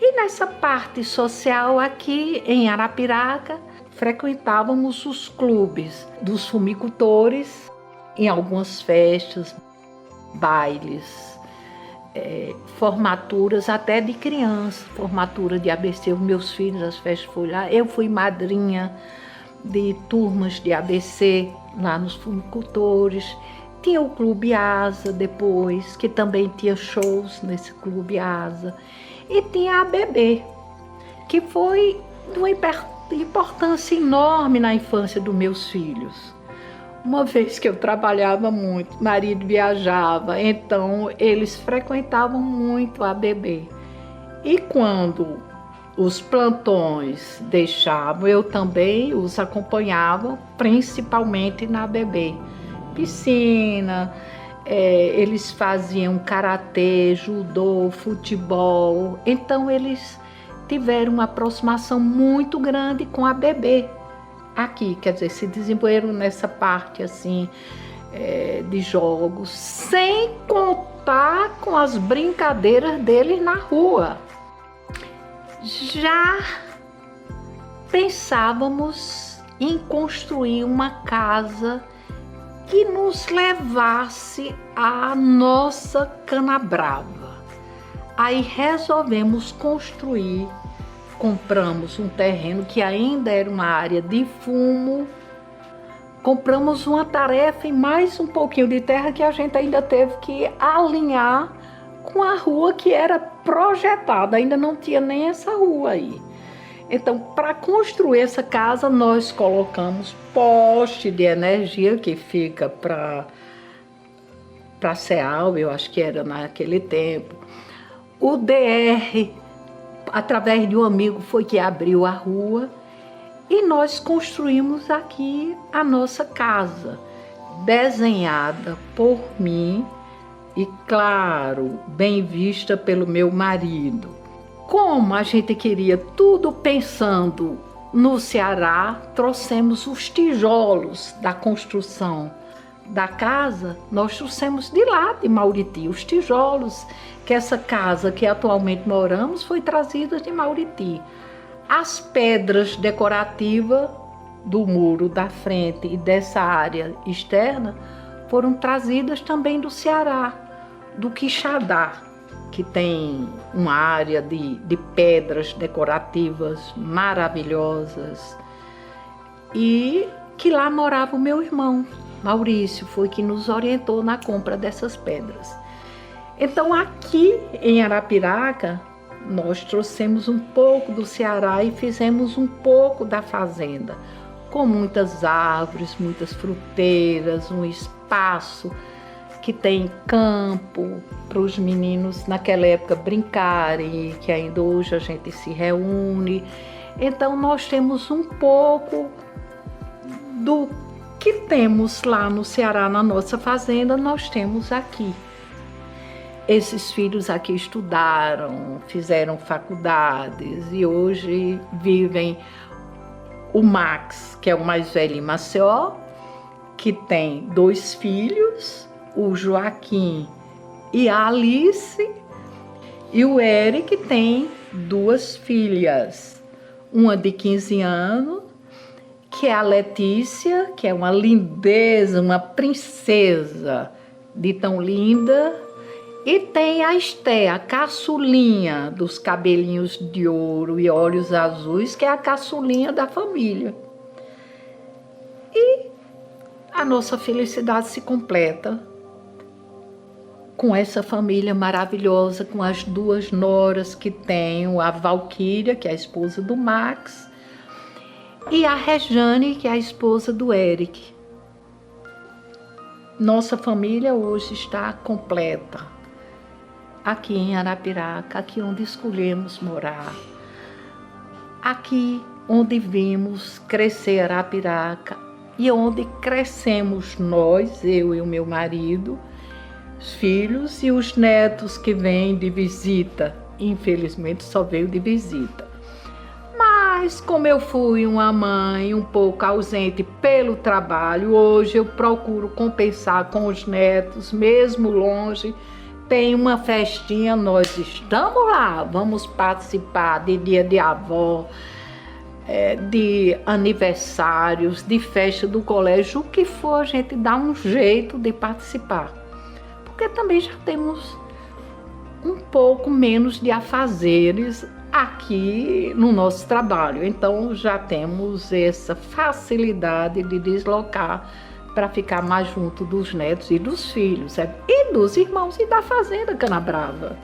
Speaker 1: E nessa parte social aqui em Arapiraca, frequentávamos os clubes dos fumicultores, em algumas festas, bailes, formaturas até de criança, formatura de ABC, os meus filhos, as festas foram lá. Eu fui madrinha de turmas de ABC lá nos fumicultores. Tinha o Clube Asa depois, que também tinha shows nesse Clube Asa. E tinha a ABB, que foi de uma importância enorme na infância dos meus filhos. Uma vez que eu trabalhava muito, marido viajava, então eles frequentavam muito a ABB. E quando os plantões deixavam, eu também os acompanhava, principalmente na ABB. Piscina, eles faziam karatê, judô, futebol, então eles tiveram uma aproximação muito grande com a ABB. Aqui, quer dizer, se desenvolveram nessa parte assim de jogos, sem contar com as brincadeiras deles na rua. Já pensávamos em construir uma casa que nos levasse à nossa Canabrava. Aí resolvemos construir. Compramos um terreno que ainda era uma área de fumo, compramos uma tarefa e mais um pouquinho de terra que a gente ainda teve que alinhar com a rua que era projetada, ainda não tinha nem essa rua aí. Então, para construir essa casa, nós colocamos poste de energia que fica para CEAL, eu acho que era naquele tempo. O DR, através de um amigo, foi que abriu a rua e nós construímos aqui a nossa casa, desenhada por mim e, claro, bem vista pelo meu marido. Como a gente queria tudo pensando no Ceará, trouxemos os tijolos da construção da casa, nós trouxemos de lá, de Mauriti, os tijolos, que essa casa que atualmente moramos foi trazida de Mauriti. As pedras decorativas do muro da frente e dessa área externa foram trazidas também do Ceará, do Quixadá, que tem uma área de pedras decorativas maravilhosas, e que lá morava o meu irmão, Maurício, foi que nos orientou na compra dessas pedras. Então aqui em Arapiraca, nós trouxemos um pouco do Ceará e fizemos um pouco da fazenda, com muitas árvores, muitas fruteiras, um espaço que tem campo para os meninos naquela época brincarem, que ainda hoje a gente se reúne. Então nós temos um pouco do que temos lá no Ceará, na nossa fazenda, nós temos aqui. Esses filhos aqui estudaram, fizeram faculdades e hoje vivem. O Max, que é o mais velho em Maceió, que tem 2 filhos, o Joaquim e a Alice, e o Eric tem 2 filhas, uma de 15 anos, que é a Letícia, que é uma lindeza, uma princesa de tão linda, e tem a Esté, a caçulinha dos cabelinhos de ouro e olhos azuis, que é a caçulinha da família. E a nossa felicidade se completa com essa família maravilhosa, com as 2 noras que tenho, a Valquíria, que é a esposa do Max, e a Rejane, que é a esposa do Eric. Nossa família hoje está completa, aqui em Arapiraca, aqui onde escolhemos morar, aqui onde vimos crescer Arapiraca e onde crescemos nós, eu e o meu marido, os filhos e os netos que vêm de visita. Infelizmente só veio de visita. Mas como eu fui uma mãe um pouco ausente pelo trabalho, hoje eu procuro compensar com os netos, mesmo longe. Tem uma festinha, nós estamos lá, vamos participar de dia de avó, de aniversários, de festa do colégio, o que for, a gente dá um jeito de participar. Porque também já temos um pouco menos de afazeres aqui no nosso trabalho. Então já temos essa facilidade de deslocar para ficar mais junto dos netos e dos filhos, e dos irmãos e da Fazenda Canabrava.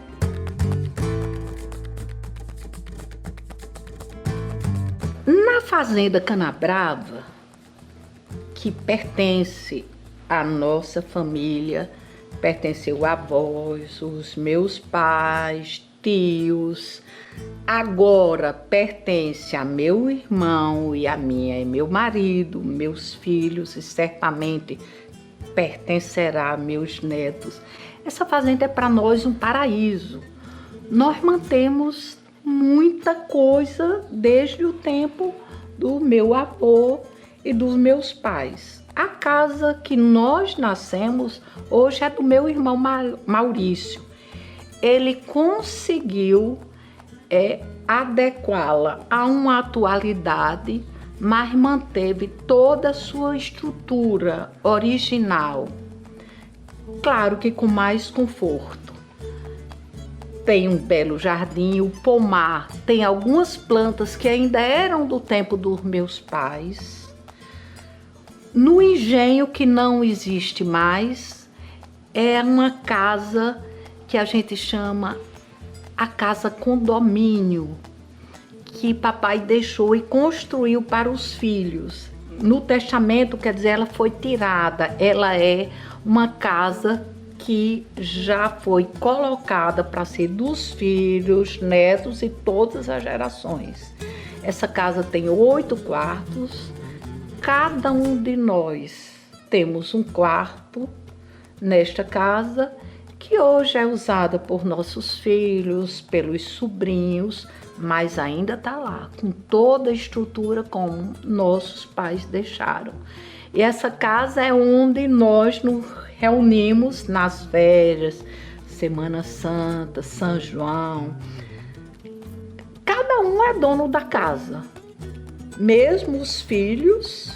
Speaker 1: Na Fazenda Canabrava, que pertence à nossa família, pertenceu a avós, os meus pais, tios, agora pertence a meu irmão e a minha e meu marido, meus filhos, e certamente pertencerá a meus netos. Essa fazenda é para nós um paraíso. Nós mantemos muita coisa desde o tempo do meu avô e dos meus pais. A casa que nós nascemos hoje é do meu irmão Maurício. Ele conseguiu adequá-la a uma atualidade, mas manteve toda a sua estrutura original. Claro que com mais conforto. Tem um belo jardim, o pomar, tem algumas plantas que ainda eram do tempo dos meus pais. No engenho, que não existe mais, é uma casa que a gente chama a casa condomínio, que papai deixou e construiu para os filhos. No testamento, quer dizer, ela foi tirada, ela é uma casa que já foi colocada para ser dos filhos, netos e todas as gerações. Essa casa tem 8 quartos, cada um de nós temos um quarto nesta casa, que hoje é usada por nossos filhos, pelos sobrinhos, mas ainda está lá, com toda a estrutura como nossos pais deixaram. E essa casa é onde nós nos reunimos nas férias, Semana Santa, São João. Cada um é dono da casa, mesmo os filhos,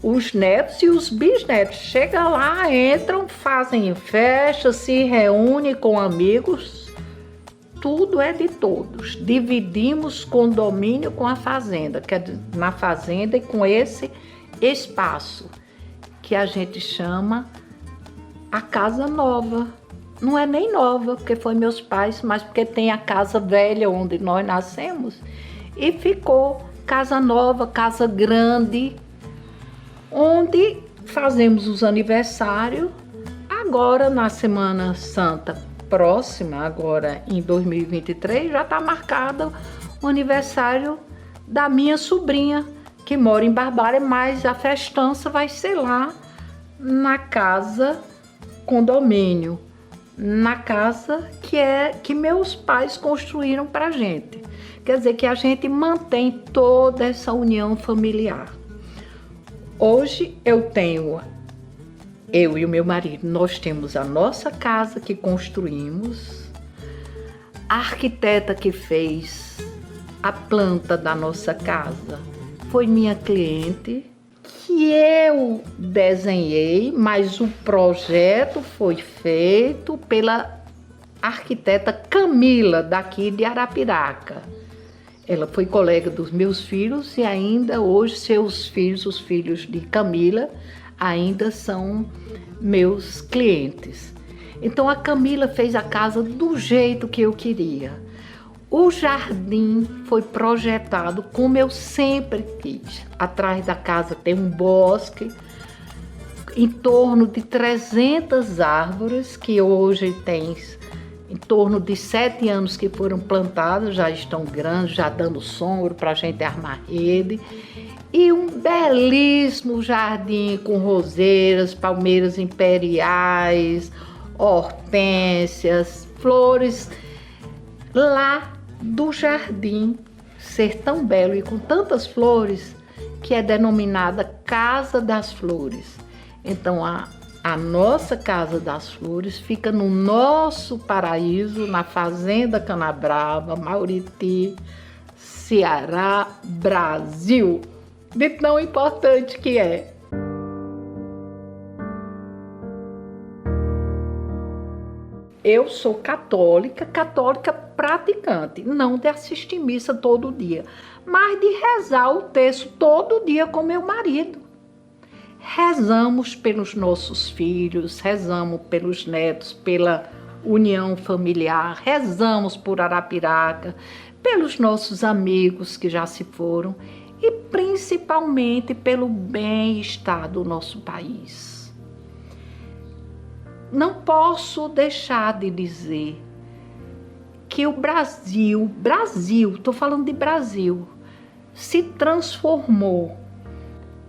Speaker 1: os netos e os bisnetos. Chega lá, entram, fazem festa, se reúnem com amigos. Tudo é de todos. Dividimos condomínio com a fazenda, que é na fazenda e com esse espaço que a gente chama a casa nova. Não é nem nova, porque foi meus pais, mas porque tem a casa velha onde nós nascemos e ficou casa nova, casa grande, onde fazemos os aniversários. Agora, na Semana Santa próxima, agora em 2023, já está marcado o aniversário da minha sobrinha, que mora em Barbalha, mas a festança vai ser lá na casa condomínio, na casa que meus pais construíram para a gente. Quer dizer que a gente mantém toda essa união familiar. Hoje eu e o meu marido, nós temos a nossa casa que construímos, a arquiteta que fez a planta da nossa casa foi minha cliente, que eu desenhei, mas o projeto foi feito pela arquiteta Camila, daqui de Arapiraca. Ela foi colega dos meus filhos e ainda hoje seus filhos, os filhos de Camila, ainda são meus clientes. Então a Camila fez a casa do jeito que eu queria. O jardim foi projetado como eu sempre quis. Atrás da casa tem um bosque, em torno de 300 árvores, que hoje tem em torno de 7 anos que foram plantadas, já estão grandes, já dando sombra para a gente armar rede. E um belíssimo jardim com roseiras, palmeiras imperiais, hortênsias, flores. Lá do jardim ser tão belo e com tantas flores, que é denominada Casa das Flores. Então a nossa Casa das Flores fica no nosso paraíso, na Fazenda Canabrava, Mauriti, Ceará, Brasil. De tão importante que é. Eu sou católica praticante, não de assistir missa todo dia, mas de rezar o terço todo dia com meu marido. Rezamos pelos nossos filhos, rezamos pelos netos, pela união familiar, rezamos por Arapiraca, pelos nossos amigos que já se foram e principalmente pelo bem-estar do nosso país. Não posso deixar de dizer que o Brasil, estou falando de Brasil, se transformou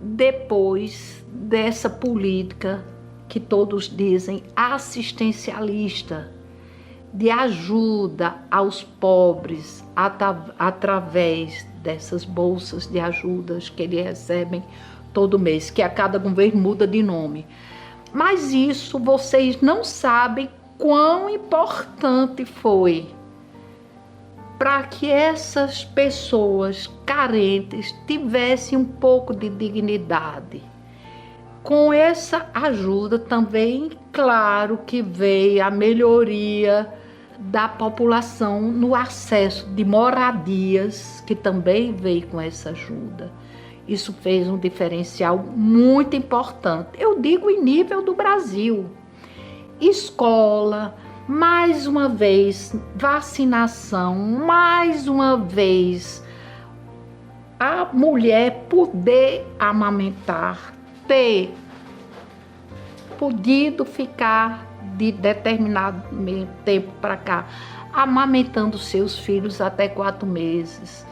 Speaker 1: depois dessa política que todos dizem assistencialista, de ajuda aos pobres através dessas bolsas de ajudas que eles recebem todo mês, que a cada governo muda de nome. Mas isso vocês não sabem quão importante foi para que essas pessoas carentes tivessem um pouco de dignidade. Com essa ajuda também, claro que veio a melhoria da população no acesso de moradias, que também veio com essa ajuda. Isso fez um diferencial muito importante. Eu digo em nível do Brasil. Escola, mais uma vez, vacinação, mais uma vez, a mulher poder amamentar, ter podido ficar de determinado tempo para cá, amamentando seus filhos até 4 meses.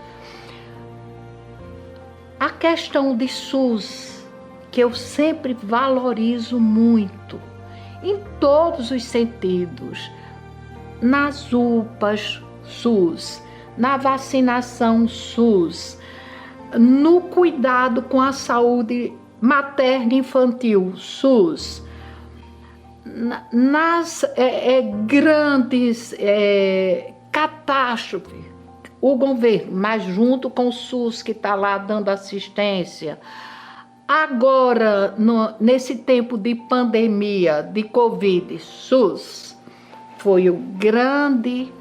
Speaker 1: A questão de SUS, que eu sempre valorizo muito, em todos os sentidos, nas UPAs SUS, na vacinação SUS, no cuidado com a saúde materna e infantil SUS, nas grandes catástrofes, o governo, mas junto com o SUS que está lá dando assistência. Agora, nesse tempo de pandemia, de Covid, SUS foi o grande,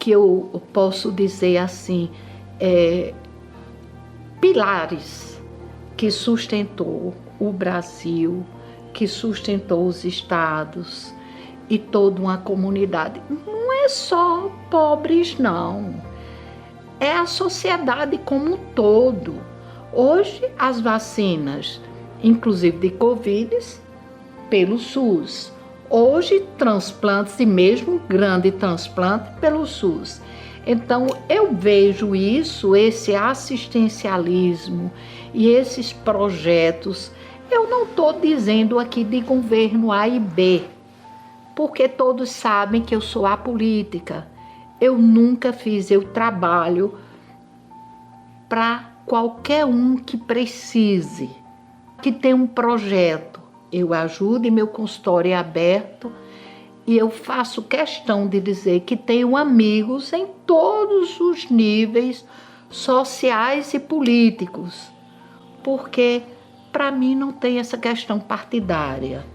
Speaker 1: que eu posso dizer assim, pilares que sustentou o Brasil, que sustentou os estados e toda uma comunidade. Não é só pobres, não. É a sociedade como um todo. Hoje, as vacinas, inclusive de Covid, pelo SUS. Hoje, transplantes, e mesmo grande transplante, pelo SUS. Então, eu vejo isso, esse assistencialismo e esses projetos. Eu não estou dizendo aqui de governo A e B, porque todos sabem que eu sou apolítica. Eu nunca fiz, eu trabalho para qualquer um que precise, que tem um projeto. Eu ajudo e meu consultório é aberto e eu faço questão de dizer que tenho amigos em todos os níveis sociais e políticos, porque para mim não tem essa questão partidária.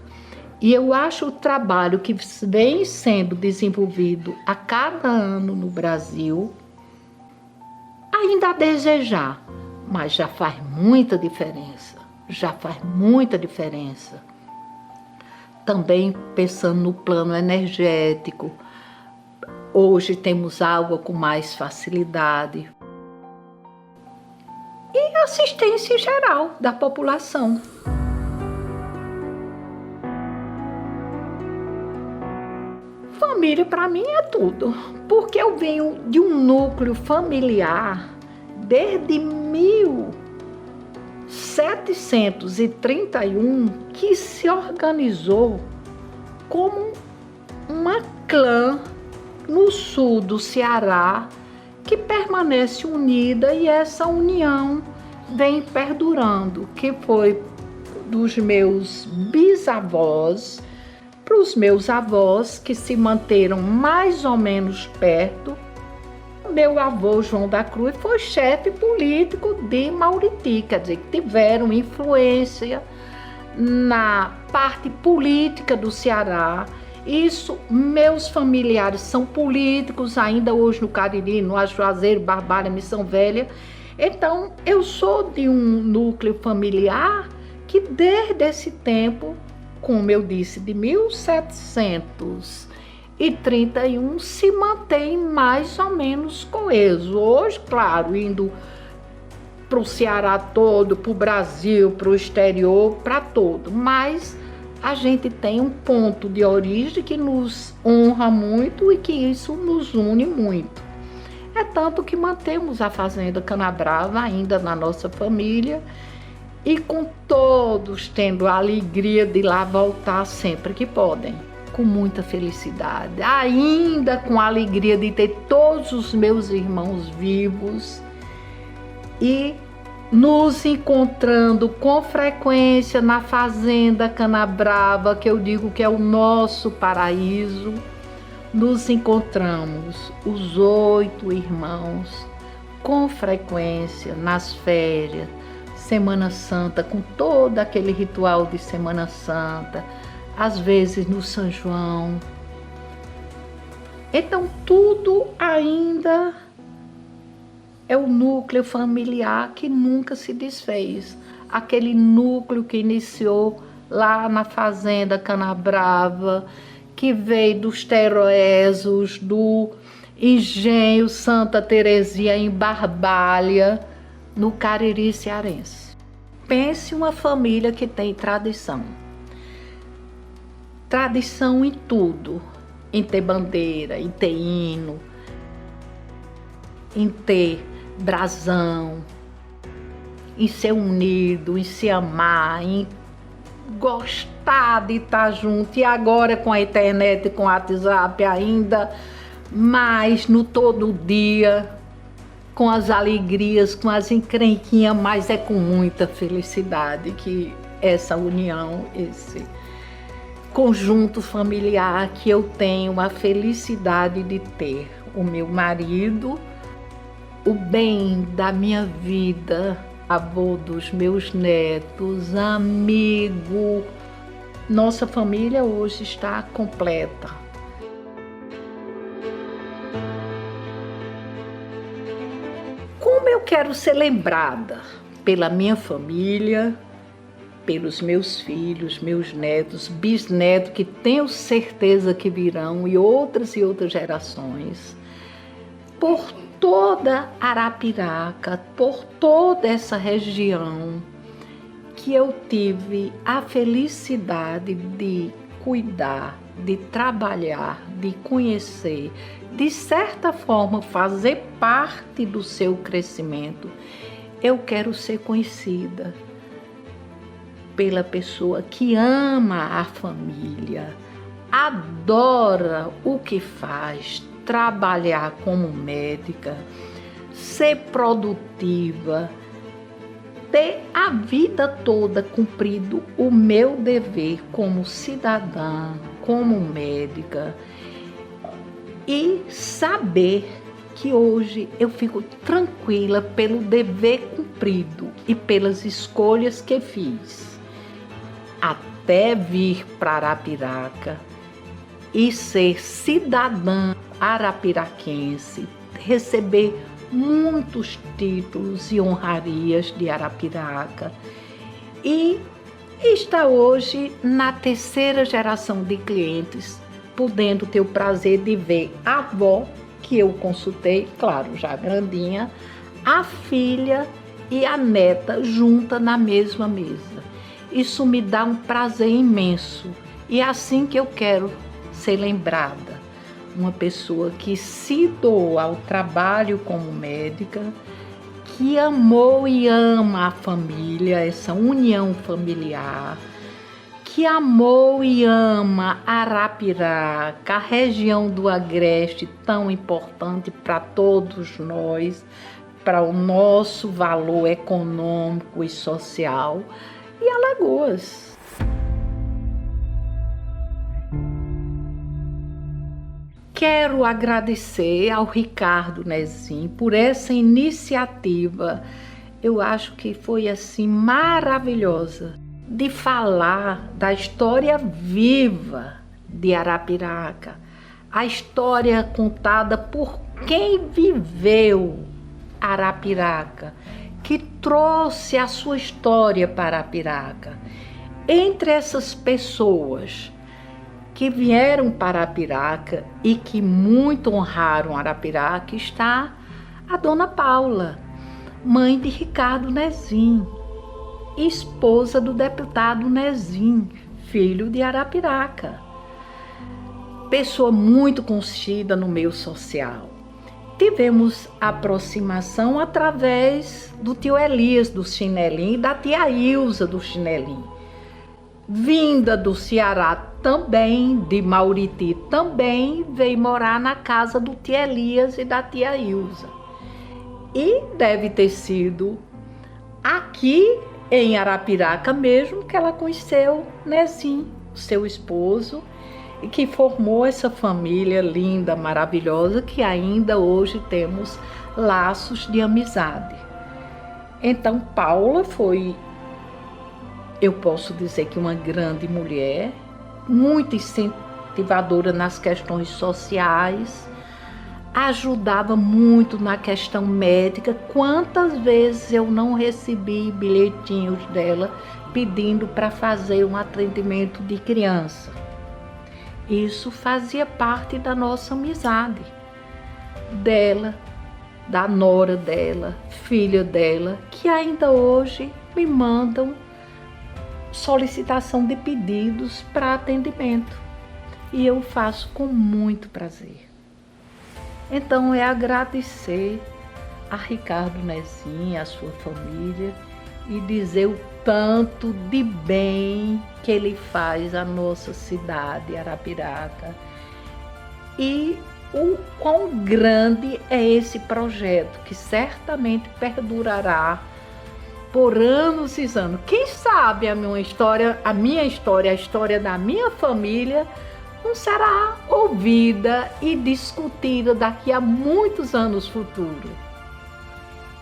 Speaker 1: E eu acho o trabalho que vem sendo desenvolvido a cada ano no Brasil ainda a desejar, mas já faz muita diferença, Também pensando no plano energético, Hoje temos água com mais facilidade. E assistência geral da população. Família para mim é tudo, porque eu venho de um núcleo familiar desde 1731 que se organizou como uma clã no sul do Ceará que permanece unida, e essa união vem perdurando, que foi dos meus bisavós para os meus avós, que se manteram mais ou menos perto. Meu avô, João da Cruz, foi chefe político de Mauriti, quer dizer, que tiveram influência na parte política do Ceará. Isso, meus familiares são políticos, ainda hoje no Cariri, no Ajuazeiro, Barbalha, Missão Velha. Então, eu sou de um núcleo familiar que desde esse tempo, como eu disse, de 1731, se mantém mais ou menos coeso. Hoje, claro, indo para o Ceará todo, para o Brasil, para o exterior, para todo. Mas a gente tem um ponto de origem que nos honra muito e que isso nos une muito. É tanto que mantemos a Fazenda Canabrava ainda na nossa família, e com todos tendo a alegria de lá voltar sempre que podem, com muita felicidade, ainda com a alegria de ter todos os meus irmãos vivos e nos encontrando com frequência na Fazenda Canabrava, que eu digo que é o nosso paraíso. Nos encontramos, os 8 irmãos, com frequência nas férias, Semana Santa, com todo aquele ritual de Semana Santa, às vezes no São João. Então, tudo ainda é o núcleo familiar que nunca se desfez. Aquele núcleo que iniciou lá na Fazenda Canabrava, que veio dos Teroesos, do Engenho Santa Terezinha em Barbalha, no Cariri cearense. Pense uma família que tem tradição. Tradição em tudo. Em ter bandeira, em ter hino, em ter brasão, em ser unido, em se amar, em gostar de estar junto. E agora com a internet, com o WhatsApp ainda mais no todo dia, com as alegrias, com as encrenquinhas, mas é com muita felicidade que essa união, esse conjunto familiar que eu tenho a felicidade de ter. O meu marido, o bem da minha vida, avô dos meus netos, amigo. Nossa família hoje está completa. Como eu quero ser lembrada pela minha família, pelos meus filhos, meus netos, bisnetos, que tenho certeza que virão, e outras gerações, por toda Arapiraca, por toda essa região, que eu tive a felicidade de cuidar, de trabalhar, de conhecer, de certa forma fazer parte do seu crescimento. Eu quero ser conhecida pela pessoa que ama a família, adora o que faz, trabalhar como médica, ser produtiva, ter a vida toda cumprido o meu dever como cidadã, como médica, e saber que hoje eu fico tranquila pelo dever cumprido e pelas escolhas que fiz, até vir para Arapiraca e ser cidadã arapiraquense, receber muitos títulos e honrarias de Arapiraca, e está hoje na 3ª geração de clientes podendo ter o prazer de ver a avó, que eu consultei, claro, já grandinha, a filha e a neta juntas na mesma mesa. Isso me dá um prazer imenso e é assim que eu quero ser lembrada. Uma pessoa que se doou ao trabalho como médica, que amou e ama a família, essa união familiar, que amou e ama Arapiraca, a região do Agreste, tão importante para todos nós, para o nosso valor econômico e social, e Alagoas. Quero agradecer ao Ricardo Nezin por essa iniciativa. Eu acho que foi assim maravilhosa de falar da história viva de Arapiraca, a história contada por quem viveu Arapiraca, que trouxe a sua história para Arapiraca. Entre essas pessoas que vieram para Arapiraca e que muito honraram Arapiraca está a Dona Paula, mãe de Ricardo Nezin, esposa do deputado Nezin, filho de Arapiraca. Pessoa muito conhecida no meio social. Tivemos aproximação através do tio Elias do Chinelim e da tia Ilza do Chinelim. Vinda do Ceará também, de Mauriti também, veio morar na casa do tio Elias e da tia Ilza. E deve ter sido aqui em Arapiraca mesmo que ela conheceu Nezin, seu esposo, e que formou essa família linda, maravilhosa, que ainda hoje temos laços de amizade. Então, Paula foi, eu posso dizer que uma grande mulher, muito incentivadora nas questões sociais, ajudava muito na questão médica. Quantas vezes eu não recebi bilhetinhos dela pedindo para fazer um atendimento de criança. Isso fazia parte da nossa amizade, dela, da nora dela, filha dela, que ainda hoje me mandam solicitação de pedidos para atendimento. E eu faço com muito prazer. Então é agradecer a Ricardo Nezin, a sua família, e dizer o tanto de bem que ele faz à nossa cidade, Arapiraca, e o quão grande é esse projeto, que certamente perdurará por anos e anos. Quem sabe a minha história, a história da minha família, não será ouvida e discutida daqui a muitos anos futuros.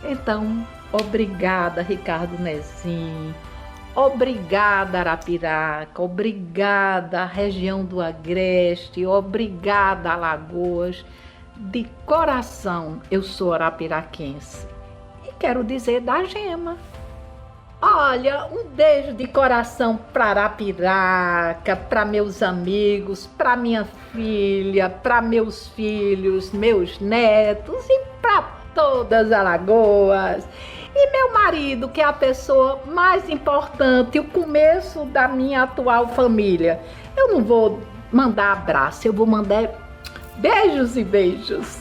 Speaker 1: Então, obrigada, Ricardo Nezin, obrigada, Arapiraca, obrigada, região do Agreste, obrigada, Alagoas. De coração, eu sou arapiraquense e quero dizer da Gema. Olha, um beijo de coração para Arapiraca, para meus amigos, para minha filha, para meus filhos, meus netos e para todas as Alagoas. E meu marido, que é a pessoa mais importante, o começo da minha atual família. Eu não vou mandar abraço, eu vou mandar beijos e beijos.